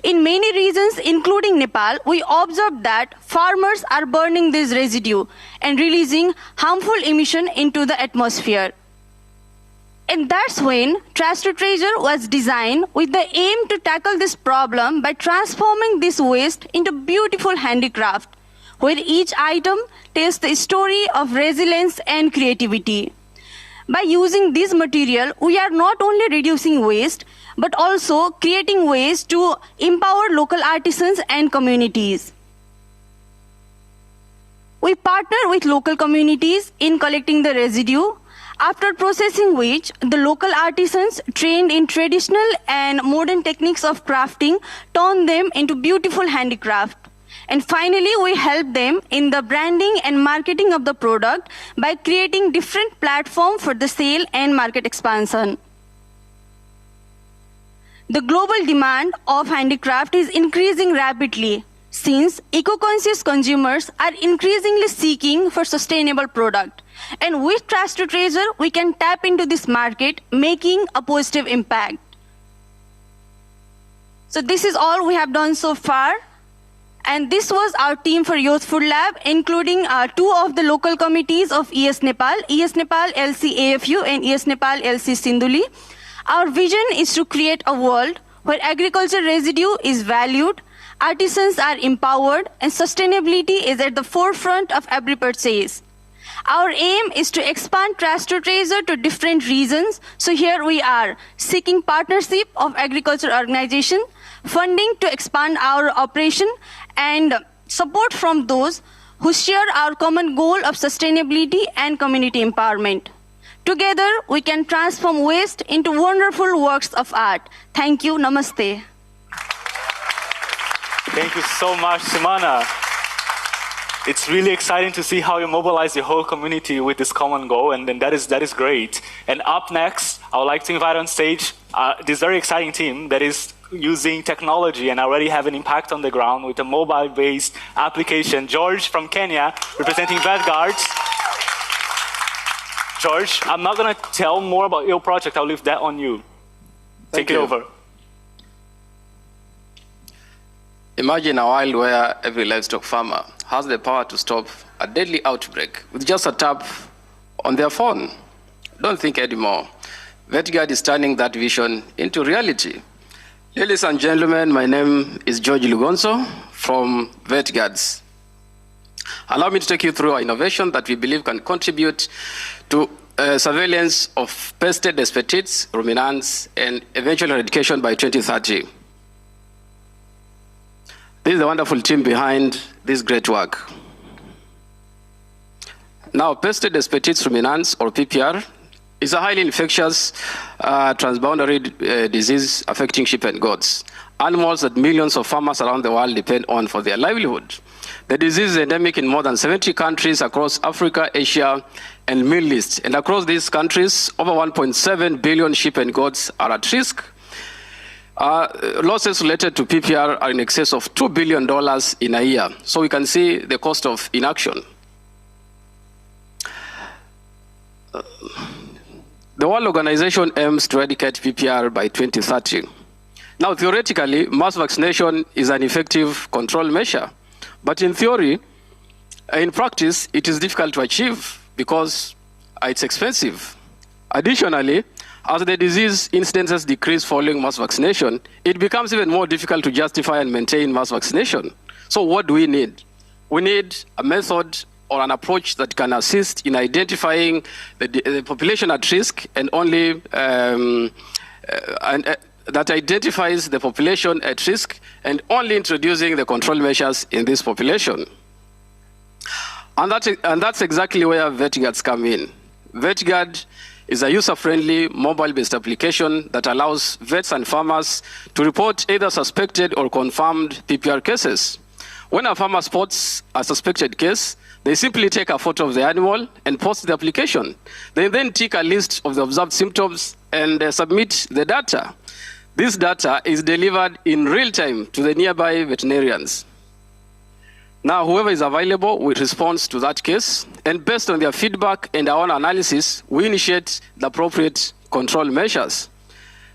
In many regions, including Nepal, we observed that farmers are burning this residue and releasing harmful emission into the atmosphere. And that's when Trash to Treasure was designed with the aim to tackle this problem by transforming this waste into beautiful handicraft, where each item tells the story of resilience and creativity. By using this material, we are not only reducing waste, but also creating ways to empower local artisans and communities. We partner with local communities in collecting the residue, after processing which the local artisans trained in traditional and modern techniques of crafting turn them into beautiful handicraft. And finally, we help them in the branding and marketing of the product by creating different platforms for the sale and market expansion. The global demand of handicraft is increasing rapidly since eco-conscious consumers are increasingly seeking for sustainable product. And with Trash to Treasure, we can tap into this market, making a positive impact. So this is all we have done so far. And this was our team for Youth Food Lab, including 2 of the local committees of ES Nepal LC AFU and ES Nepal LC Sinduli. Our vision is to create a world where agriculture residue is valued, artisans are empowered, and sustainability is at the forefront of every purchase. Our aim is to expand Trash to Treasure to different regions. So here we are, seeking partnership of agriculture organization, funding to expand our operation, and support from those who share our common goal of sustainability and community empowerment. Together, we can transform waste into wonderful works of art. Thank you. Namaste. Thank you so much, Simana. It's really exciting to see how you mobilize the whole community with this common goal, and then that is great. And up next, I would like to invite on stage this very exciting team that is using technology and already have an impact on the ground with a mobile-based application. George from Kenya, representing Vetguards. George, I'm not going to tell more about your project. I'll leave that on you. Take it over. Imagine a world where every livestock farmer has the power to stop a deadly outbreak with just a tap on their phone. Don't think anymore. Vetguard is turning that vision into reality. Ladies and gentlemen, my name is George Lugonzo from Vetguards. Allow me to take you through our innovation that we believe can contribute to surveillance of pested despotids, ruminants, and eventual eradication by 2030. This is the wonderful team behind this great work. Now, pested despotids, ruminants, or PPR, is a highly infectious transboundary disease affecting sheep and goats, animals that millions of farmers around the world depend on for their livelihood. The disease is endemic in more than 70 countries across Africa, Asia, and Middle East. And across these countries, over 1.7 billion sheep and goats are at risk. Losses related to PPR are in excess of $2 billion in a year. So we can see the cost of inaction. The World Organization aims to eradicate PPR by 2030. Now, theoretically, mass vaccination is an effective control measure. But in theory, in practice, it is difficult to achieve because it's expensive. Additionally, as the disease incidences decrease following mass vaccination, it becomes even more difficult to justify and maintain mass vaccination. So what do we need? We need a method or an approach that can assist in identifying the population at risk and only that identifies the population at risk and only introducing the control measures in this population. And that's exactly where Vetguards come in. Vetguard is a user-friendly, mobile-based application that allows vets and farmers to report either suspected or confirmed PPR cases. When a farmer spots a suspected case, they simply take a photo of the animal and post the application. They then tick a list of the observed symptoms and submit the data. This data is delivered in real time to the nearby veterinarians. Now, whoever is available will respond to that case, and based on their feedback and our own analysis, we initiate the appropriate control measures.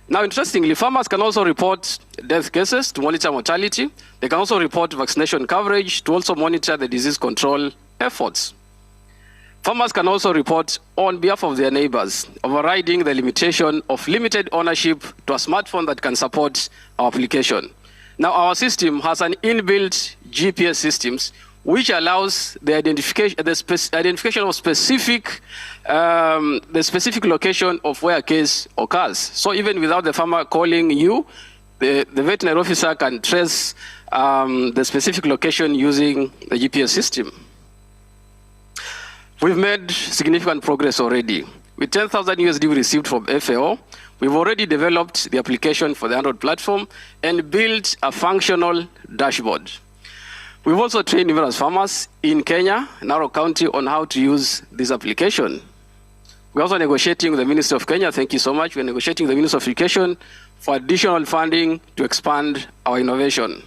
Now, interestingly, farmers can also report death cases to monitor mortality. They can also report vaccination coverage to also monitor the disease control efforts. Farmers can also report on behalf of their neighbors, overriding the limitation of limited ownership to a smartphone that can support our application. Now, our system has an inbuilt GPS systems, which allows the identification of the specific location of where a case occurs. So even without the farmer calling you, the veterinary officer can trace the specific location using the GPS system. We've made significant progress already. With 10,000 USD we received from FAO, we've already developed the application for the Android platform and built a functional dashboard. We've also trained numerous farmers in Kenya, Narok County, on how to use this application. We're also negotiating with the Ministry of Kenya. Thank you so much. We're negotiating with the Ministry of Education for additional funding to expand our innovation.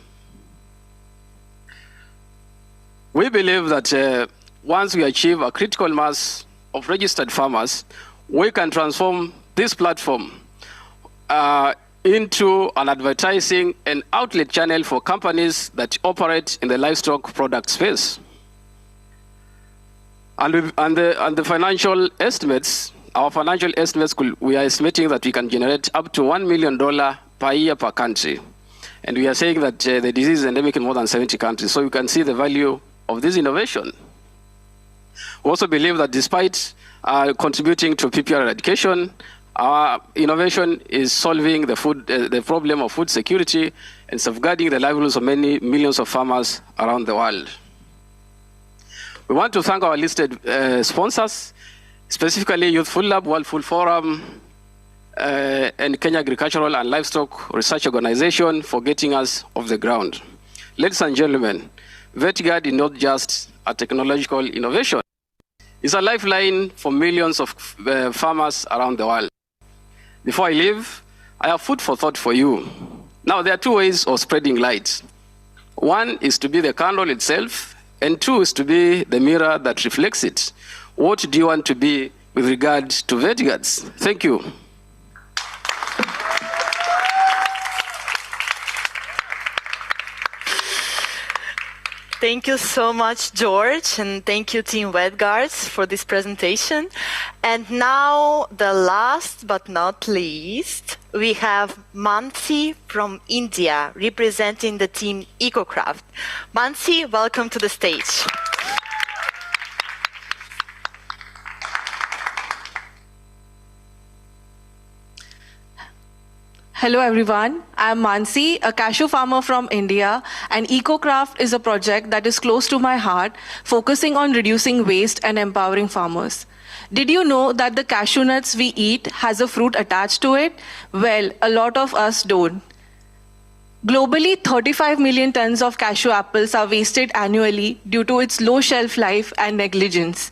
We believe that once we achieve a critical mass of registered farmers, we can transform this platform into an advertising and outlet channel for companies that operate in the livestock product space. And the financial estimates, our financial estimates, we are estimating that we can generate up to $1 million per year per country. And we are saying that the disease is endemic in more than 70 countries. So you can see the value of this innovation. We also believe that despite contributing to PPR eradication, our innovation is solving the problem of food security and safeguarding the livelihoods of many millions of farmers around the world. We want to thank our listed sponsors, specifically Youth Food Lab, World Food Forum, and Kenya Agricultural and Livestock Research Organization for getting us off the ground. Ladies and gentlemen, Vetguard is not just a technological innovation. It's a lifeline for millions of farmers around the world. Before I leave, I have food for thought for you. Now, there are two ways of spreading light. One is to be the candle itself, and two is to be the mirror that reflects it. What do you want to be with regard to Vetguards? Thank you. Thank you so much, George, and thank you, Team Vetguards, for this presentation. And now, the last but not least, we have Mansi from India, representing the team Ecocraft. Mansi, welcome to the stage. Hello everyone, I am Mansi, a cashew farmer from India, and Ecocraft is a project that is close to my heart, focusing on reducing waste and empowering farmers. Did you know that the cashew nuts we eat has a fruit attached to it? Well, a lot of us don't. Globally, 35 million tons of cashew apples are wasted annually due to its low shelf life and negligence.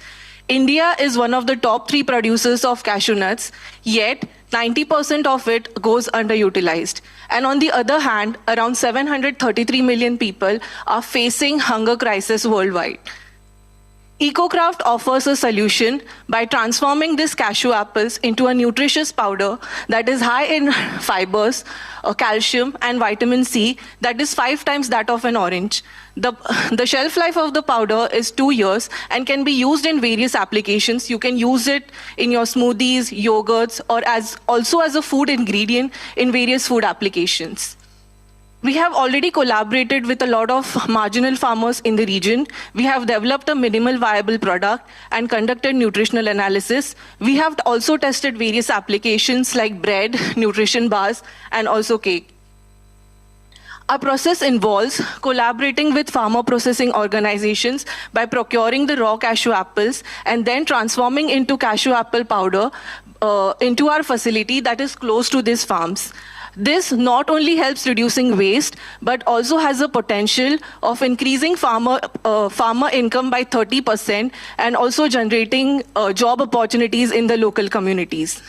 India is one of the top 3 producers of cashew nuts, yet 90% of it goes underutilized. And on the other hand, around 733 million people are facing hunger crisis worldwide. Ecocraft offers a solution by transforming these cashew apples into a nutritious powder that is high in fibers, calcium, and vitamin C that is 5 times that of an orange. The shelf life of the powder is 2 years and can be used in various applications. You can use it in your smoothies, yogurts, or also as a food ingredient in various food applications. We have already collaborated with a lot of marginal farmers in the region. We have developed a minimal viable product and conducted nutritional analysis. We have also tested various applications like bread, nutrition bars, and also cake. Our process involves collaborating with farmer processing organizations by procuring the raw cashew apples and then transforming into cashew apple powder into our facility that is close to these farms. This not only helps reducing waste, but also has a potential of increasing farmer income by 30% and also generating job opportunities in the local communities.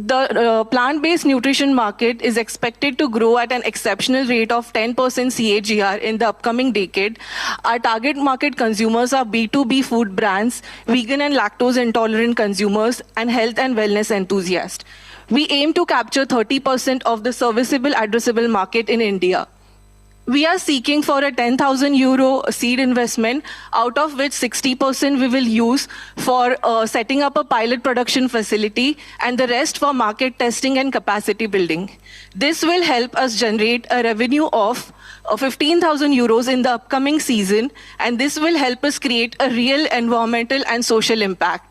The plant-based nutrition market is expected to grow at an exceptional rate of 10% CAGR in the upcoming decade. Our target market consumers are B2B food brands, vegan and lactose-intolerant consumers, and health and wellness enthusiasts. We aim to capture 30% of the serviceable addressable market in India. We are seeking for a 10,000 euro seed investment, out of which 60% we will use for setting up a pilot production facility and the rest for market testing and capacity building. This will help us generate a revenue of 15,000 euros in the upcoming season, and this will help us create a real environmental and social impact.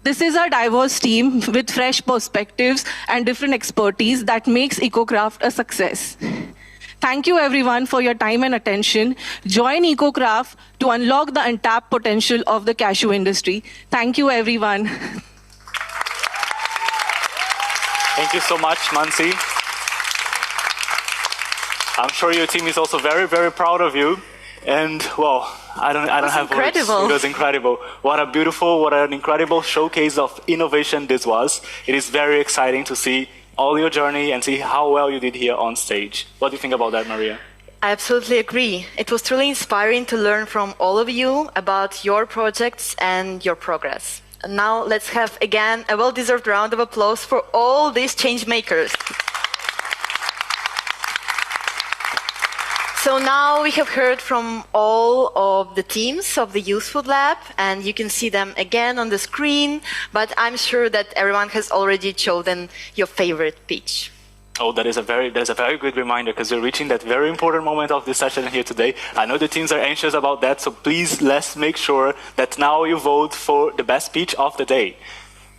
This is our diverse team with fresh perspectives and different expertise that makes Ecocraft a success. Thank you everyone for your time and attention. Join Ecocraft to unlock the untapped potential of the cashew industry. Thank you everyone. Thank you so much, Mansi. I'm sure your team is also very, very proud of you. And well, I don't have words. It was incredible. What an incredible showcase of innovation this was. It is very exciting to see all your journey and see how well you did here on stage. What do you think about that, Maria? I absolutely agree. It was truly inspiring to learn from all of you about your projects and your progress. And now let's have again a well-deserved round of applause for all these change makers. So now we have heard from all of the teams of the Youth Food Lab, and you can see them again on the screen, but I'm sure that everyone has already chosen your favorite pitch. Oh, that is a very good reminder, because we're reaching that very important moment of this session here today. I know the teams are anxious about that, so please let's make sure that now you vote for the best pitch of the day.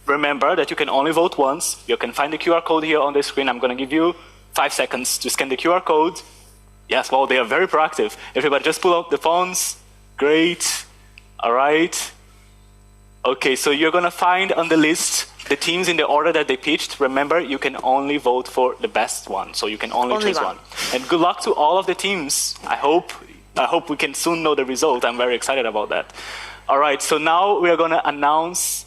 Remember that you can only vote once. You can find the QR code here on the screen. I'm going to give you 5 seconds to scan the QR code. Yes, well, they are very proactive. Everybody just pull out the phones. Great. All right. Okay, so you're going to find on the list the teams in the order that they pitched. Remember, you can only vote for the best one, so you can only choose one. And good luck to all of the teams. I hope we can soon know the result. I'm very excited about that. All right, so now we are going to announce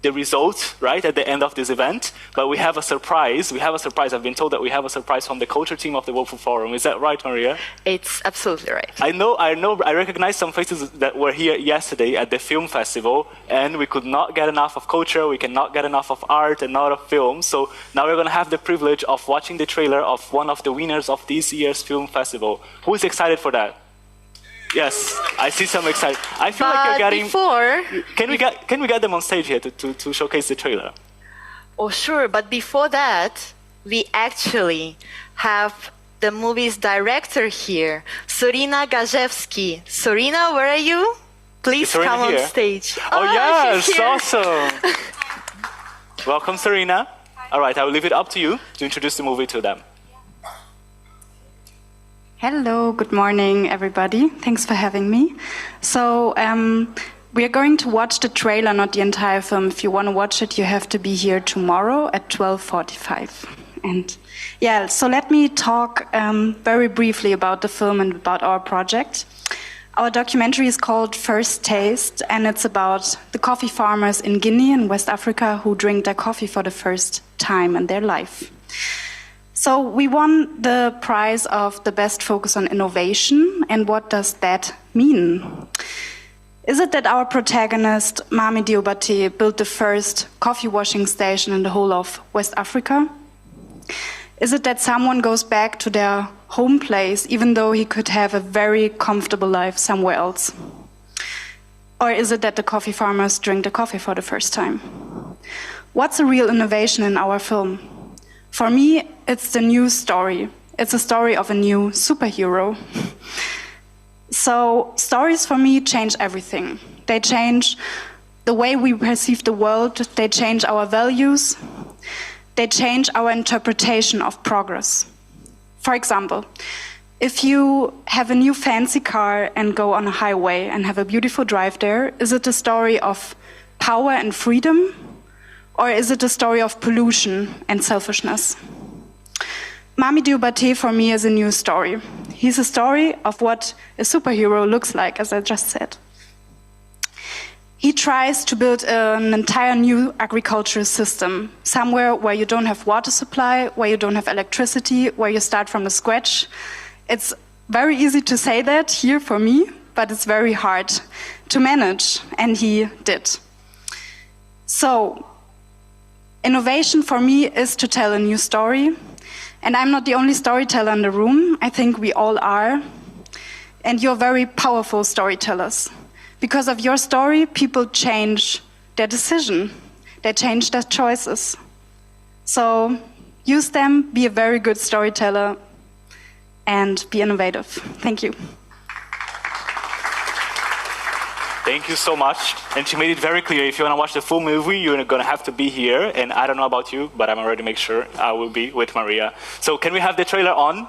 the result, right, at the end of this event. But we have a surprise. I've been told that we have a surprise from the culture team of the World Food Forum. Is that right, Maria? It's absolutely right. I recognize some faces that were here yesterday at the film festival, and we could not get enough of culture, we cannot get enough of art and not of film. So now we're going to have the privilege of watching the trailer of one of the winners of this year's film festival. Who is excited for that? Yes, I see some excitement. I feel like you're getting. Before, can we get them on stage here to showcase the trailer? Oh, sure. But before that, we actually have the movie's director here, Sorina Gajewski. Sorina, where are you? Please come on stage. Oh yes, awesome. Welcome, Sorina. All right, I will leave it up to you to introduce the movie to them. Hello, good morning, everybody. Thanks for having me. So, we are going to watch the trailer, not the entire film. If you want to watch it, you have to be here tomorrow at 12:45. And yeah, so let me talk very briefly about the film and about our project. Our documentary is called First Taste, and it's about the coffee farmers in Guinea in West Africa who drink their coffee for the first time in their life. So we won the prize of the best focus on innovation, and what does that mean? Is it that our protagonist, Mami Diobate, built the first coffee washing station in the whole of West Africa? Is it that someone goes back to their home place even though he could have a very comfortable life somewhere else? Or is it that the coffee farmers drink the coffee for the first time? What's a real innovation in our film? For me, it's the new story. It's a story of a new superhero. So stories for me change everything. They change the way we perceive the world. They change our values. They change our interpretation of progress. For example, if you have a new fancy car and go on a highway and have a beautiful drive there, is it a story of power and freedom? Or is it a story of pollution and selfishness? Mami Diabaté for me is a new story. He's a story of what a superhero looks like, as I just said. He tries to build an entire new agricultural system, somewhere where you don't have water supply, where you don't have electricity, where you start from the scratch. It's very easy to say that here for me, but it's very hard to manage, and he did. So, innovation for me is to tell a new story, and I'm not the only storyteller in the room. I think we all are, and you're very powerful storytellers. Because of your story, people change their decision. They change their choices. So use them, be a very good storyteller, and be innovative. Thank you. Thank you so much. And she made it very clear, if you want to watch the full movie, you're going to have to be here. And I don't know about you, but I'm already make sure I will be with Maria. So can we have the trailer on?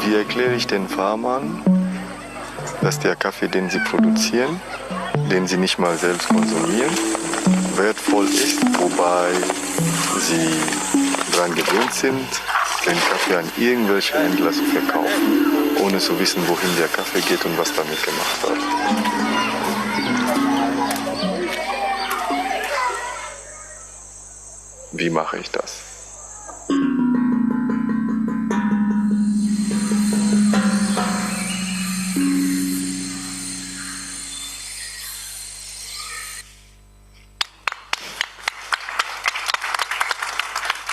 Wie erkläre ich den Farmern, dass der Kaffee, den sie produzieren, den sie nicht mal selbst konsumieren, wertvoll ist, wobei sie daran gewöhnt sind, den Kaffee an irgendwelche Händler zu verkaufen, ohne zu wissen, wohin der Kaffee geht und was damit gemacht wird. Wie mache ich das?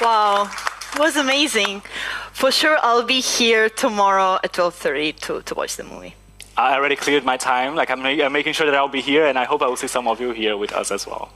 Wow, it was amazing. For sure, I'll be here tomorrow at 12:30 to watch the movie. I already cleared my time. Like I'm making sure that I'll be here, and I hope I will see some of you here with us as well.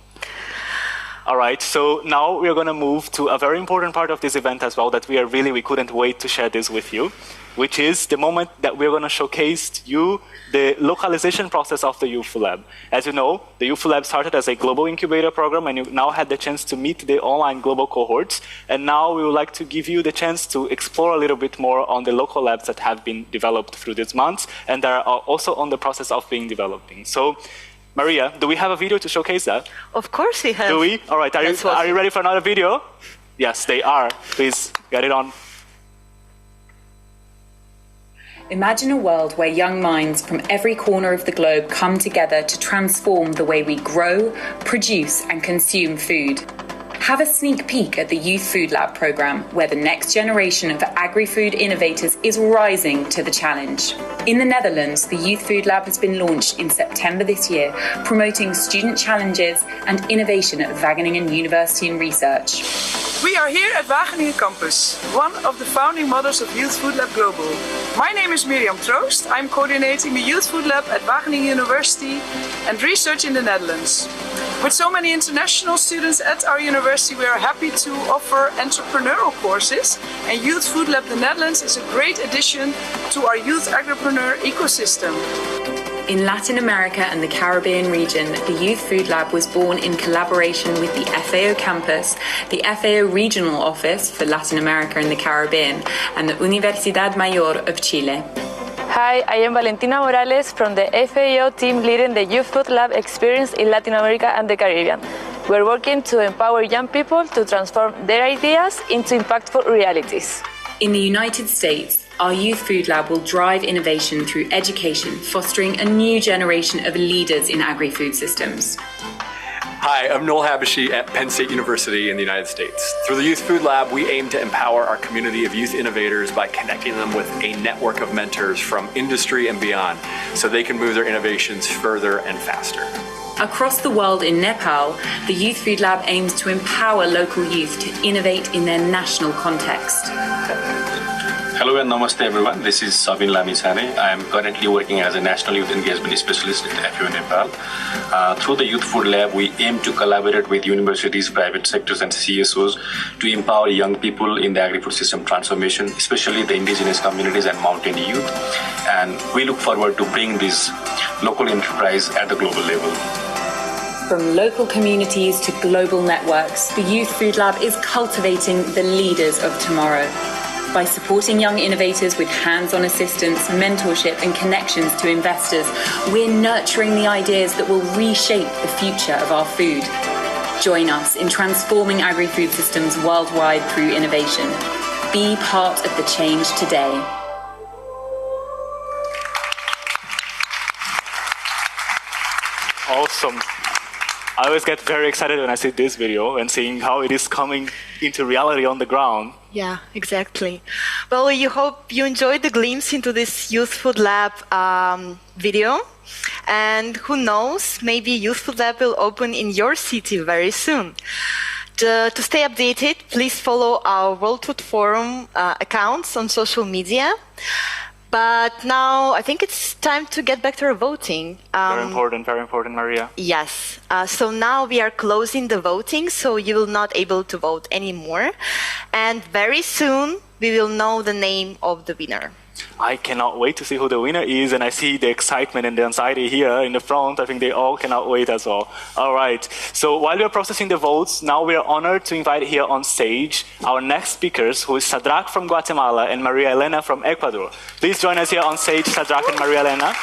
All right, so now we're going to move to a very important part of this event as well that we couldn't wait to share this with you, which is the moment that we're going to showcase to you the localization process of the Youth Food Lab. As you know, the Youth Food Lab started as a global incubator program, and you now had the chance to meet the online global cohorts. And now we would like to give you the chance to explore a little bit more on the local labs that have been developed through these months, and that are also on the process of being developing. So, Maria, do we have a video to showcase that? Of course we have. Do we? All right, are you ready for another video? Yes, they are. Please, get it on. Imagine a world where young minds from every corner of the globe come together to transform the way we grow, produce, and consume food. Have a sneak peek at the Youth Food Lab program, where the next generation of agri-food innovators is rising to the challenge. In the Netherlands, the Youth Food Lab has been launched in September this year, promoting student challenges and innovation at Wageningen University and Research. We are here at Wageningen Campus, one of the founding mothers of Youth Food Lab Global. My name is Mirjam Troost. I'm coordinating the Youth Food Lab at Wageningen University and Research in the Netherlands. With so many international students at our university, we are happy to offer entrepreneurial courses, and Youth Food Lab the Netherlands is a great addition to our youth agripreneur ecosystem. In Latin America and the Caribbean region, the Youth Food Lab was born in collaboration with the FAO campus, the FAO regional office for Latin America and the Caribbean, and the Universidad Mayor of Chile. Hi, I am Valentina Morales from the FAO team leading the Youth Food Lab experience in Latin America and the Caribbean. We're working to empower young people to transform their ideas into impactful realities. In the United States, our Youth Food Lab will drive innovation through education, fostering a new generation of leaders in agri-food systems. Hi, I'm Noel Habashi at Penn State University in the United States. Through the Youth Food Lab, we aim to empower our community of youth innovators by connecting them with a network of mentors from industry and beyond, so they can move their innovations further and faster. Across the world in Nepal, the Youth Food Lab aims to empower local youth to innovate in their national context. Hello and namaste everyone. This is Sabin Lamisane. I am currently working as a National Youth Engagement Specialist at FAO Nepal. Through the Youth Food Lab, we aim to collaborate with universities, private sectors and CSOs to empower young people in the agri-food system transformation, especially the indigenous communities and mountain youth. And we look forward to bring this local enterprise at the global level. From local communities to global networks, the Youth Food Lab is cultivating the leaders of tomorrow. By supporting young innovators with hands-on assistance, mentorship, and connections to investors, we're nurturing the ideas that will reshape the future of our food. Join us in transforming agri-food systems worldwide through innovation. Be part of the change today. Awesome. I always get very excited when I see this video and seeing how it is coming into reality on the ground. Yeah, exactly. Well, we hope you enjoyed the glimpse into this Youth Food Lab video. And who knows, maybe Youth Food Lab will open in your city very soon. To stay updated, please follow our World Food Forum accounts on social media. But now I think it's time to get back to our voting. Very important, Maria. Yes. So now we are closing the voting, so you will not able to vote anymore. And very soon we will know the name of the winner. I cannot wait to see who the winner is, and I see the excitement and the anxiety here in the front. I think they all cannot wait as well. All right, so while we are processing the votes, now we are honored to invite here on stage our next speakers, who is Sadrak from Guatemala and Maria Elena from Ecuador. Please join us here on stage, Sadrak and Maria Elena.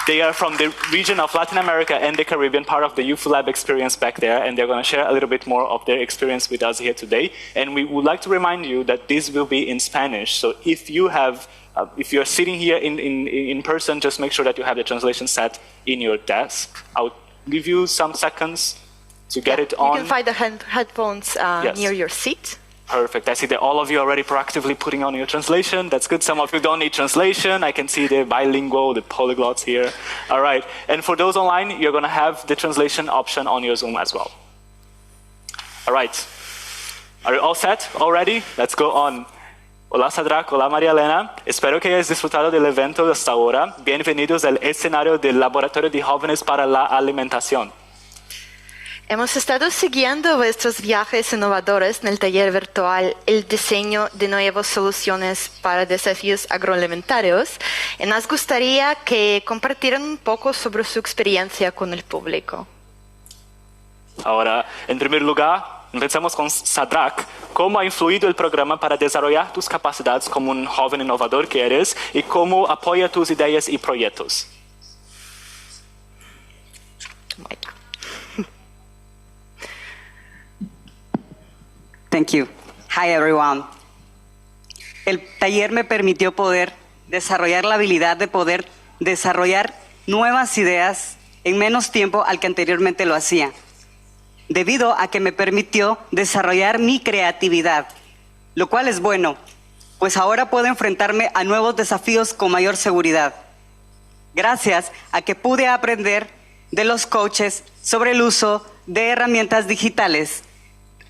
They are from the region of Latin America and the Caribbean, part of the Youth Food Lab experience back there, and they're going to share a little bit more of their experience with us here today. And we would like to remind you that this will be in Spanish. So if you have, if you're sitting here in person, just make sure that you have the translation set in your desk. I'll give you some seconds to get it on. You can find the headphones near your seat. Perfect. I see that all of you are already proactively putting on your translation. That's good. Some of you don't need translation. I can see the bilingual, the polyglots here. All right. And for those online, you're going to have the translation option on your Zoom as well. All right. Are you all set? All ready? Let's go on. Hola Sadrak, hola María Elena. Espero que hayas disfrutado del evento hasta ahora. Bienvenidos al escenario del Laboratorio de Jóvenes para la Alimentación. Hemos estado siguiendo vuestros viajes innovadores en el taller virtual El diseño de nuevas soluciones para desafíos agroalimentarios y nos gustaría que compartieran un poco sobre su experiencia con el público. Ahora, en primer lugar, empezamos con Sadrak. ¿Cómo ha influido el programa para desarrollar tus capacidades como un joven innovador que eres y cómo apoya tus ideas y proyectos? Thank you. Hi, everyone. El taller me permitió poder desarrollar la habilidad de poder desarrollar nuevas ideas en menos tiempo al que anteriormente lo hacía, debido a que me permitió desarrollar mi creatividad, lo cual es bueno, pues ahora puedo enfrentarme a nuevos desafíos con mayor seguridad, gracias a que pude aprender de los coaches sobre el uso de herramientas digitales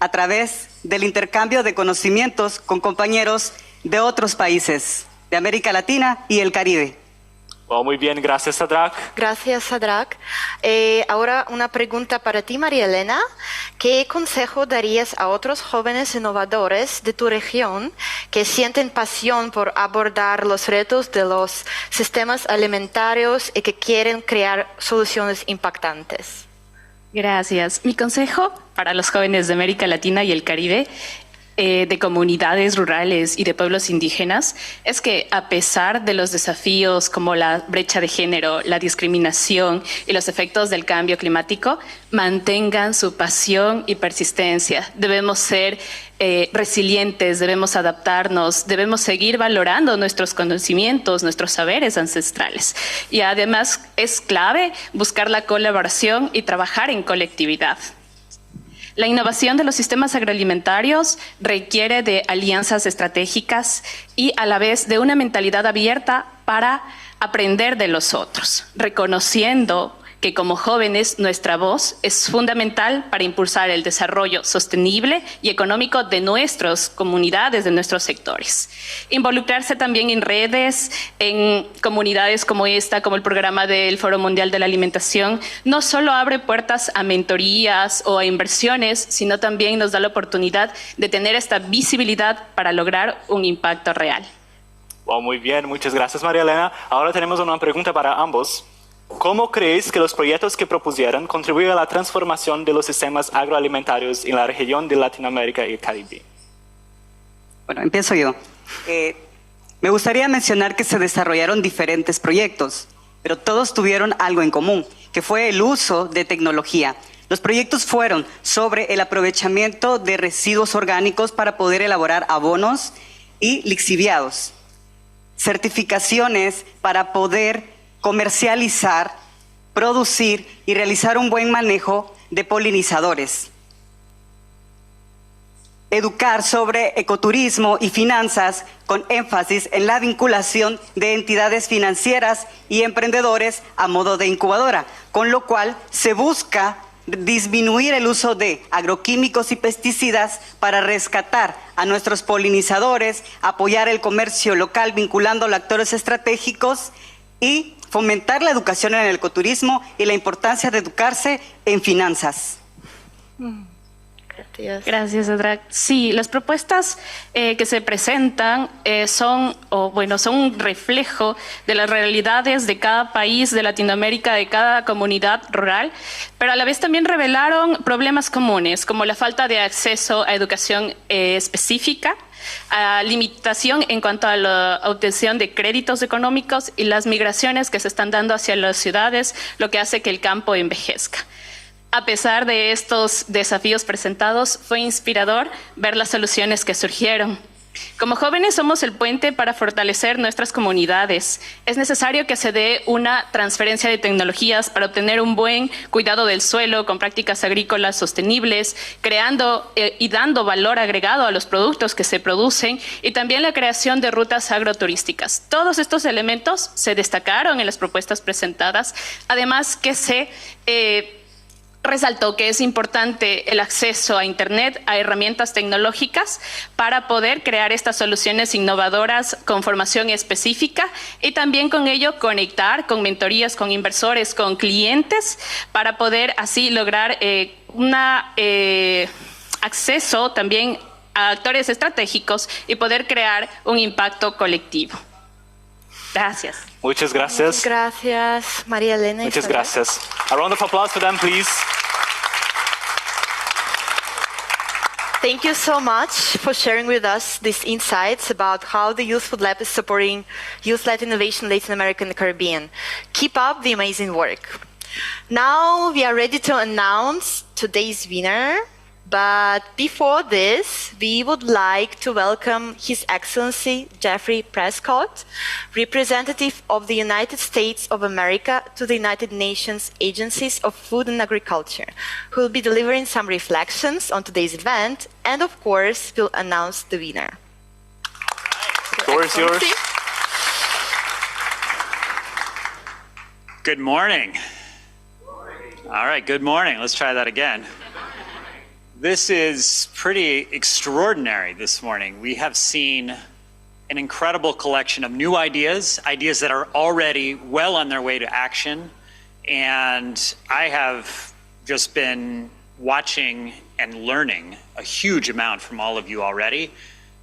a través del intercambio de conocimientos con compañeros de otros países de América Latina y el Caribe. Oh, muy bien, gracias Sadrak. Gracias Sadrak. Ahora una pregunta para ti, María Elena. ¿Qué consejo darías a otros jóvenes innovadores de tu región que sienten pasión por abordar los retos de los sistemas alimentarios y que quieren crear soluciones impactantes? Gracias. Mi consejo para los jóvenes de América Latina y el Caribe, de comunidades rurales y de pueblos indígenas, es que a pesar de los desafíos como la brecha de género, la discriminación y los efectos del cambio climático, mantengan su pasión y persistencia. Debemos ser resilientes, debemos adaptarnos, debemos seguir valorando nuestros conocimientos, nuestros saberes ancestrales. Y además es clave buscar la colaboración y trabajar en colectividad. La innovación de los sistemas agroalimentarios requiere de alianzas estratégicas y a la vez de una mentalidad abierta para aprender de los otros, reconociendo que como jóvenes nuestra voz es fundamental para impulsar el desarrollo sostenible y económico de nuestras comunidades, de nuestros sectores. Involucrarse también en redes, en comunidades como esta, como el programa del Foro Mundial de la Alimentación, no solo abre puertas a mentorías o a inversiones, sino también nos da la oportunidad de tener esta visibilidad para lograr un impacto real. Wow, muy bien, muchas gracias María Elena. Ahora tenemos una pregunta para ambos. ¿Cómo creéis que los proyectos que propusieron contribuyen a la transformación de los sistemas agroalimentarios en la región de Latinoamérica y el Caribe? Bueno, empiezo yo. Me gustaría mencionar que se desarrollaron diferentes proyectos, pero todos tuvieron algo en común, que fue el uso de tecnología. Los proyectos fueron sobre el aprovechamiento de residuos orgánicos para poder elaborar abonos y lixiviados, certificaciones para poder comercializar, producir y realizar un buen manejo de polinizadores. Educar sobre ecoturismo y finanzas con énfasis en la vinculación de entidades financieras y emprendedores a modo de incubadora, con lo cual se busca disminuir el uso de agroquímicos y pesticidas para rescatar a nuestros polinizadores, apoyar el comercio local vinculando a actores estratégicos y fomentar la educación en el ecoturismo y la importancia de educarse en finanzas. Gracias, Adra. Sí, las propuestas que se presentan son un reflejo de las realidades de cada país de Latinoamérica, de cada comunidad rural, pero a la vez también revelaron problemas comunes, como la falta de acceso a educación específica, a limitación en cuanto a la obtención de créditos económicos y las migraciones que se están dando hacia las ciudades, lo que hace que el campo envejezca. A pesar de estos desafíos presentados, fue inspirador ver las soluciones que surgieron. Como jóvenes somos el puente para fortalecer nuestras comunidades. Es necesario que se dé una transferencia de tecnologías para obtener un buen cuidado del suelo con prácticas agrícolas sostenibles, creando y dando valor agregado a los productos que se producen y también la creación de rutas agroturísticas. Todos estos elementos se destacaron en las propuestas presentadas, además que se resaltó que es importante el acceso a Internet, a herramientas tecnológicas para poder crear estas soluciones innovadoras con formación específica y también con ello conectar con mentorías, con inversores, con clientes para poder así lograr acceso también a actores estratégicos y poder crear un impacto colectivo. Gracias. Muchas gracias. Muchas gracias, María Elena. Muchas gracias. A round of applause for them, please. Thank you so much for sharing with us these insights about how the Youth Food Lab is supporting youth-led innovation in Latin America and the Caribbean. Keep up the amazing work. Now we are ready to announce today's winner. But before this, we would like to welcome His Excellency Jeffrey Prescott, representative of the United States of America to the United Nations Agencies of Food and Agriculture, who will be delivering some reflections on today's event and, of course, will announce the winner. The floor is yours. Good morning. All right, good morning. Let's try that again. This is pretty extraordinary this morning. We have seen an incredible collection of new ideas, ideas that are already well on their way to action. And I have just been watching and learning a huge amount from all of you already.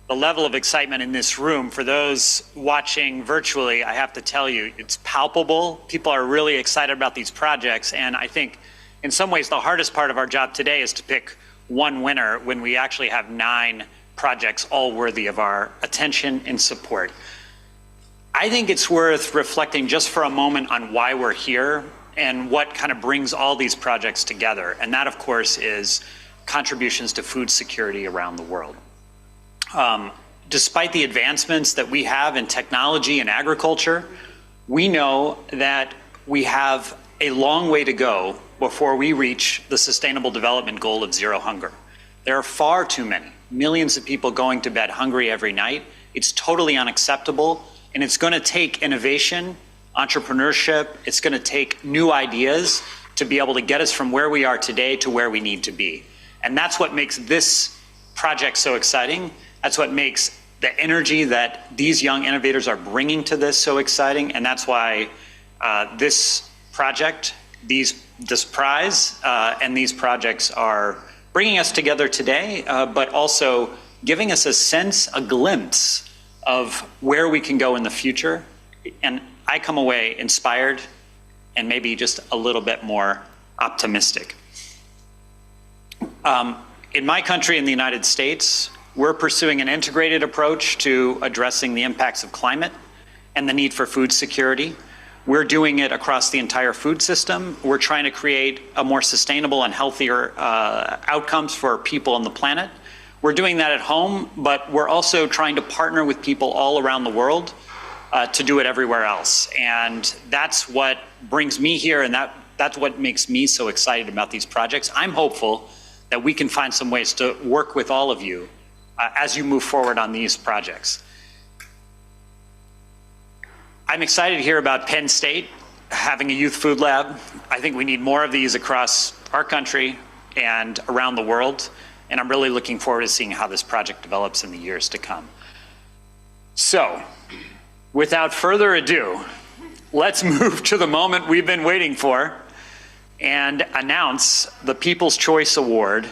The level of excitement in this room, for those watching virtually, I have to tell you, it's palpable. People are really excited about these projects. And I think in some ways, the hardest part of our job today is to pick one winner when we actually have 9 projects all worthy of our attention and support. I think it's worth reflecting just for a moment on why we're here and what kind of brings all these projects together. And that, of course, is contributions to food security around the world. Despite the advancements that we have in technology and agriculture, we know that we have a long way to go before we reach the Sustainable Development Goal of zero hunger. There are far too many, millions of people going to bed hungry every night. It's totally unacceptable, and it's going to take innovation, entrepreneurship, it's going to take new ideas to be able to get us from where we are today to where we need to be. And that's what makes this project so exciting. That's what makes the energy that these young innovators are bringing to this so exciting, and that's why this project, this prize and these projects are bringing us together today, but also giving us a sense, a glimpse of where we can go in the future. And I come away inspired and maybe just a little bit more optimistic. In my country, in the United States, we're pursuing an integrated approach to addressing the impacts of climate and the need for food security. We're doing it across the entire food system. We're trying to create a more sustainable and healthier outcomes for people on the planet. We're doing that at home, but we're also trying to partner with people all around the world to do it everywhere else. And that's what brings me here, and that's what makes me so excited about these projects. I'm hopeful that we can find some ways to work with all of you as you move forward on these projects. I'm excited to hear about Penn State having a youth food lab. I think we need more of these across our country and around the world. And I'm really looking forward to seeing how this project develops in the years to come. So, without further ado, let's move to the moment we've been waiting for and announce the People's Choice Award.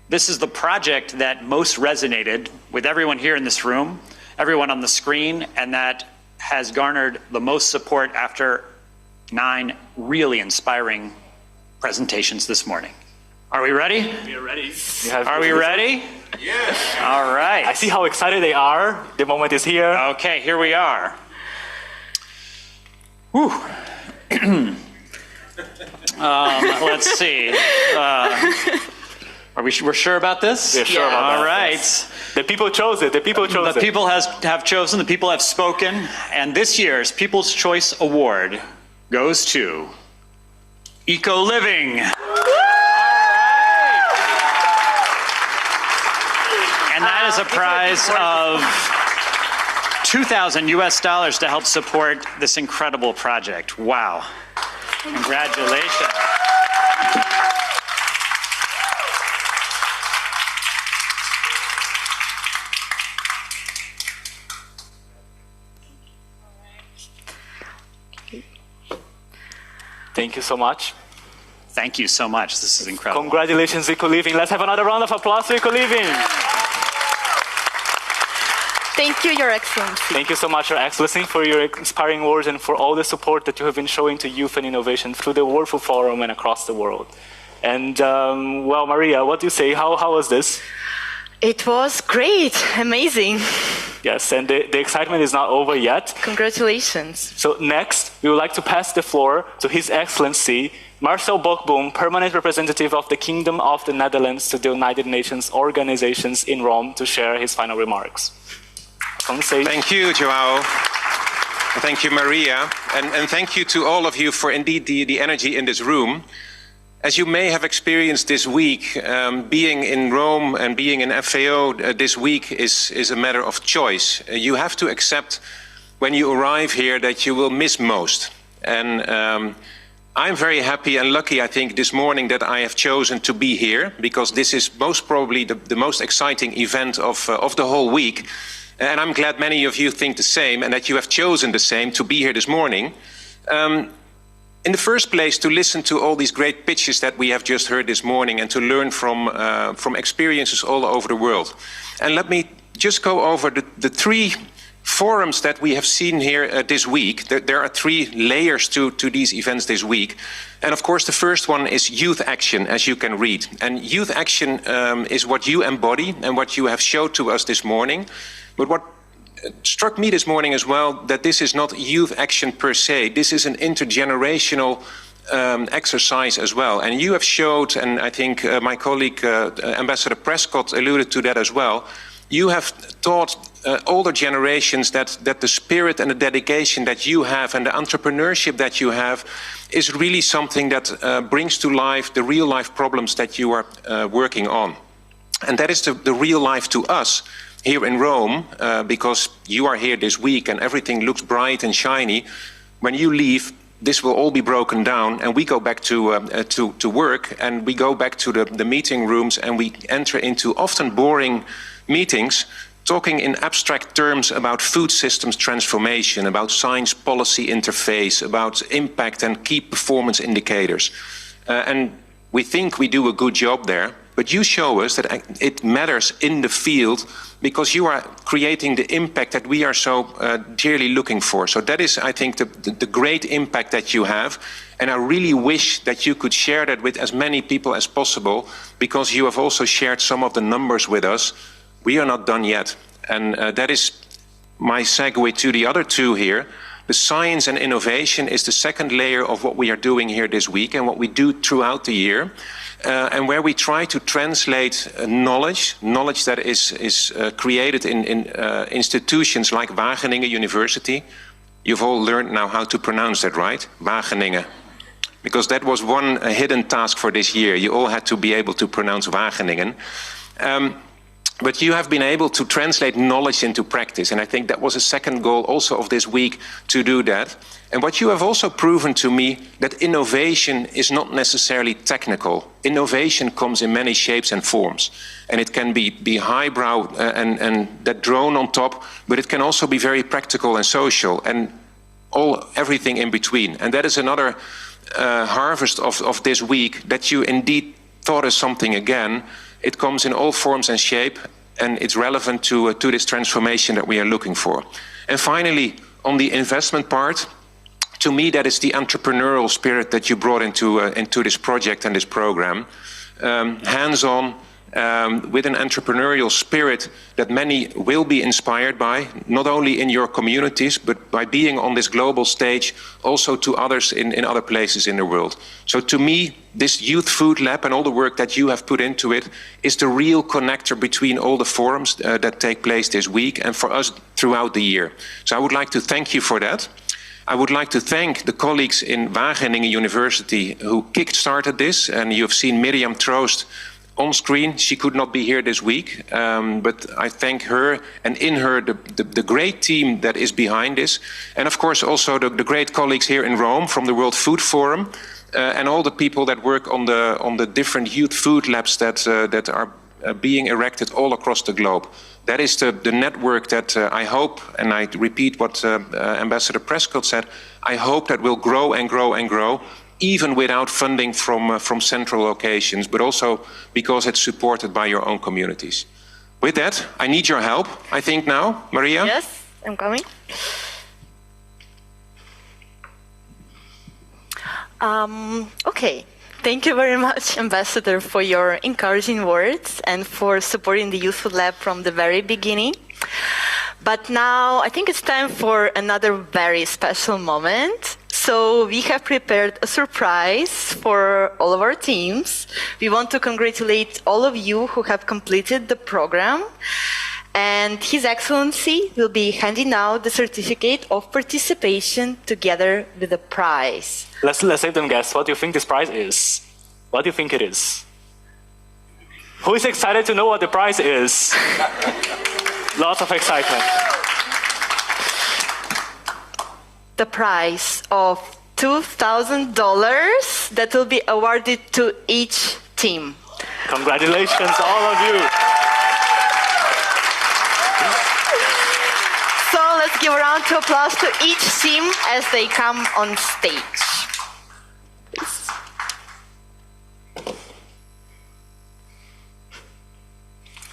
This is the project that most resonated with everyone here in this room, everyone on the screen, and that has garnered the most support after 9 really inspiring presentations this morning. Are we ready? We are ready. Are we ready? Yes. All right. I see how excited they are. The moment is here. Okay, here we are. Whew. Let's see. We're sure about this? We're sure about that. All right. Yes. The people chose it. The people chose it. The people have chosen. The people have spoken. And this year's People's Choice Award goes to Ecoliving. And that is a prize of $2,000 US to help support this incredible project. Wow. Congratulations. Thank you so much. Thank you so much. This is incredible. Congratulations, Ecoliving. Let's have another round of applause to Ecoliving. Thank you, Your Excellency. Thank you so much, Your Excellency, for your inspiring words and for all the support that you have been showing to youth and innovation through the World Food Forum and across the world. And, well, Maria, what do you say? How was this? It was great, amazing. Yes, and the excitement is not over yet. Congratulations. So next, we would like to pass the floor to His Excellency, Marcel Bokboom, Permanent Representative of the Kingdom of the Netherlands to the United Nations organizations in Rome, to share his final remarks. Thank you, Joao. Thank you, Maria. And thank you to all of you for indeed the energy in this room. As you may have experienced this week, being in Rome and being in FAO this week is a matter of choice. You have to accept when you arrive here that you will miss most. And I'm very happy and lucky, I think, this morning that I have chosen to be here, because this is most probably the most exciting event of the whole week. And I'm glad many of you think the same and that you have chosen the same to be here this morning. In the first place, to listen to all these great pitches that we have just heard this morning and to learn from experiences all over the world. And let me just go over the 3 forums that we have seen here this week. There are 3 layers to these events this week. And of course, the first one is youth action, as you can read. And youth action is what you embody and what you have showed to us this morning. But what struck me this morning as well, that this is not youth action per se. This is an intergenerational exercise as well. And you have showed, and I think my colleague Ambassador Prescott alluded to that as well, you have taught older generations that the spirit and the dedication that you have and the entrepreneurship that you have is really something that brings to life the real life problems that you are working on. And that is the real life to us here in Rome, because you are here this week and everything looks bright and shiny. When you leave, this will all be broken down and we go back to work, and we go back to the meeting rooms, and we enter into often boring meetings talking in abstract terms about food systems transformation, about science policy interface, about impact and key performance indicators. And we think we do a good job there, but you show us that it matters in the field because you are creating the impact that we are so dearly looking for. So that is, I think, the great impact that you have. And I really wish that you could share that with as many people as possible, because you have also shared some of the numbers with us. we are not done yet. And that is my segue to the other two here. The science and innovation is the second layer of what we are doing here this week and what we do throughout the year. And where we try to translate knowledge that is created in institutions like Wageningen University. You've all learned now how to pronounce that, right? Wageningen. Because that was one hidden task for this year. You all had to be able to pronounce Wageningen. But you have been able to translate knowledge into practice. And I think that was a second goal also of this week, to do that. And what you have also proven to me, that innovation is not necessarily technical. Innovation comes in many shapes and forms. And it can be highbrow and that drone on top, but it can also be very practical and social and everything in between. And that is another harvest of this week, that you indeed thought of something again. It comes in all forms and shape, and it's relevant to this transformation that we are looking for. And finally, on the investment part, to me, that is the entrepreneurial spirit that you brought into this project and this program. Hands-on, with an entrepreneurial spirit that many will be inspired by, not only in your communities, but by being on this global stage, also to others in other places in the world. So to me, this Youth Food Lab and all the work that you have put into it is the real connector between all the forums that take place this week and for us throughout the year. So I would like to thank you for that. I would like to thank the colleagues in Wageningen University who kick-started this, and you have seen Mirjam Troost on screen. She could not be here this week, but I thank her and in her the great team that is behind this. And of course also the great colleagues here in Rome from the World Food Forum and all the people that work on the different youth food labs that are being erected all across the globe. That is the network that I hope, and I repeat what Ambassador Prescott said, I hope that will grow and grow and grow, even without funding from central locations, but also because it's supported by your own communities. With that, I need your help, I think now. Maria? Yes, I'm coming. Okay. Thank you very much, Ambassador, for your encouraging words and for supporting the Youth Food Lab from the very beginning. But now I think it's time for another very special moment. So we have prepared a surprise for all of our teams. We want to congratulate all of you who have completed the program. And His Excellency will be handing out the certificate of participation together with the prize. Let's let them guess. What do you think this prize is? What do you think it is? Who is excited to know what the prize is? Lots of excitement. The prize of $2,000 that will be awarded to each team. Congratulations, all of you. So let's give a round of applause to each team as they come on stage.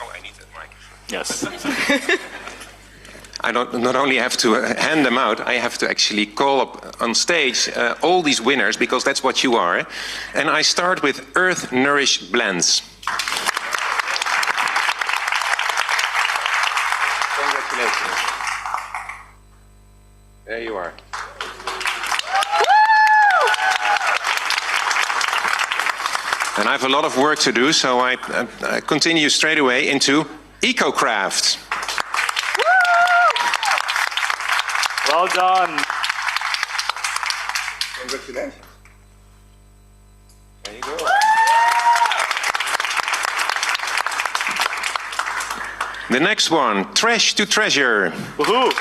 Oh, I need that microphone. Yes. I not only have to hand them out, I have to actually call up on stage all these winners, because that's what you are. And I start with Earth Nourish Blends. Congratulations. There you are. And I have a lot of work to do, so I continue straight away into Ecocraft. Well done. Congratulations. There you go. The next one, Trash to Treasure. Woohoo!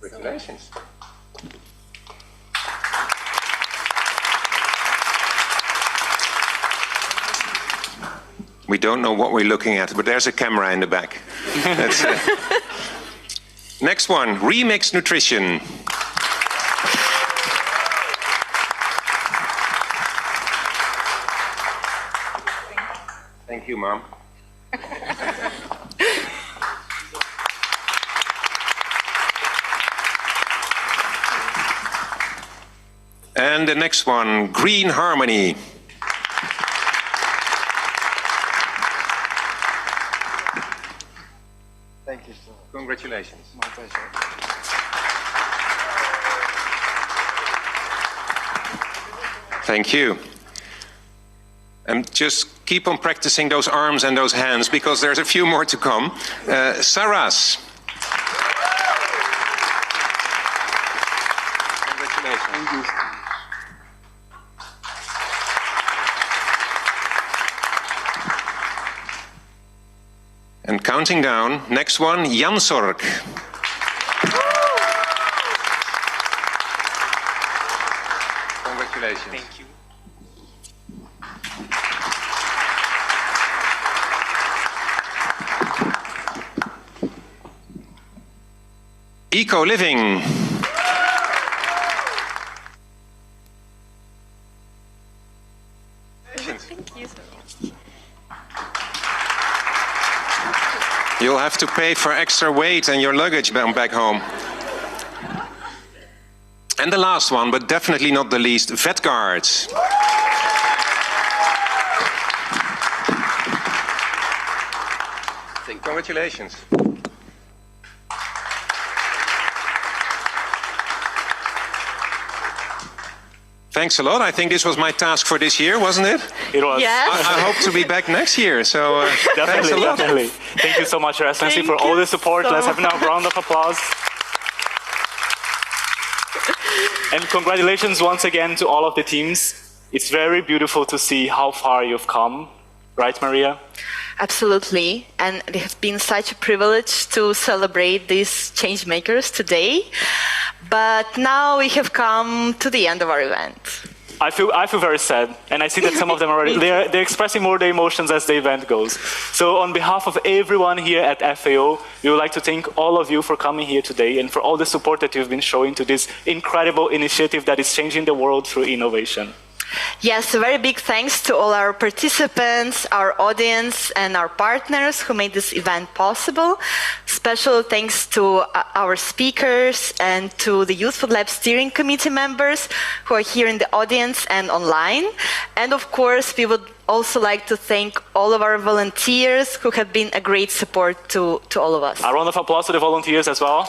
Congratulations. We don't know what we're looking at, but there's a camera in the back. That's it. Next one, Remixx Nutrition. Thank you, Mom. And the next one, Green Harmony. Thank you, sir. Congratulations. My pleasure. Thank you. And just keep on practicing those arms and those hands, because there's a few more to come. Saras. Congratulations. Thank you. And counting down, next one, Jansorg. Congratulations. Thank you. Ecoliving. Thank you so much. You'll have to pay for extra weight and your luggage back home. And the last one, but definitely not the least, Vetguards. Congratulations. Thanks a lot. I think this was my task for this year, wasn't it? It was. Yes. I hope to be back next year. So thanks a Definitely, lot. definitely. Thank you so much, Your Excellency, for all the support. Let's have now a round of applause. And congratulations once again to all of the teams. It's very beautiful to see how far you've come. Right, Maria? Absolutely. And it has been such a privilege to celebrate these change makers today. But now we have come to the end of our event. I feel very sad, and I see that some of them already, they're expressing more their emotions as the event goes. So on behalf of everyone here at FAO, we would like to thank all of you for coming here today and for all the support that you've been showing to this incredible initiative that is changing the world through innovation. Yes, a very big thanks to all our participants, our audience, and our partners who made this event possible. Special thanks to our speakers and to the Youth Food Lab steering committee members who are here in the audience and online. And of course, we would also like to thank all of our volunteers who have been a great support to all of us. A round of applause to the volunteers as well.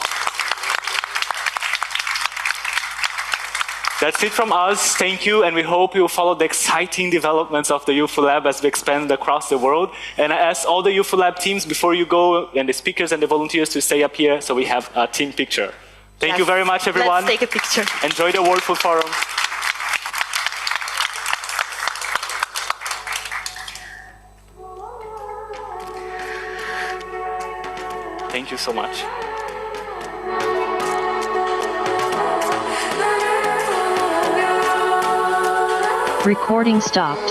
That's it from us. Thank you, and we hope you follow the exciting developments of the Youth Food Lab as we expand across the world. And I ask all the Youth Food Lab teams before you go, and the speakers and the volunteers, to stay up here so we have a team picture. Thank you very much, everyone. Let's take a picture. Enjoy the World Food Forum. Thank you so much. Recording stopped.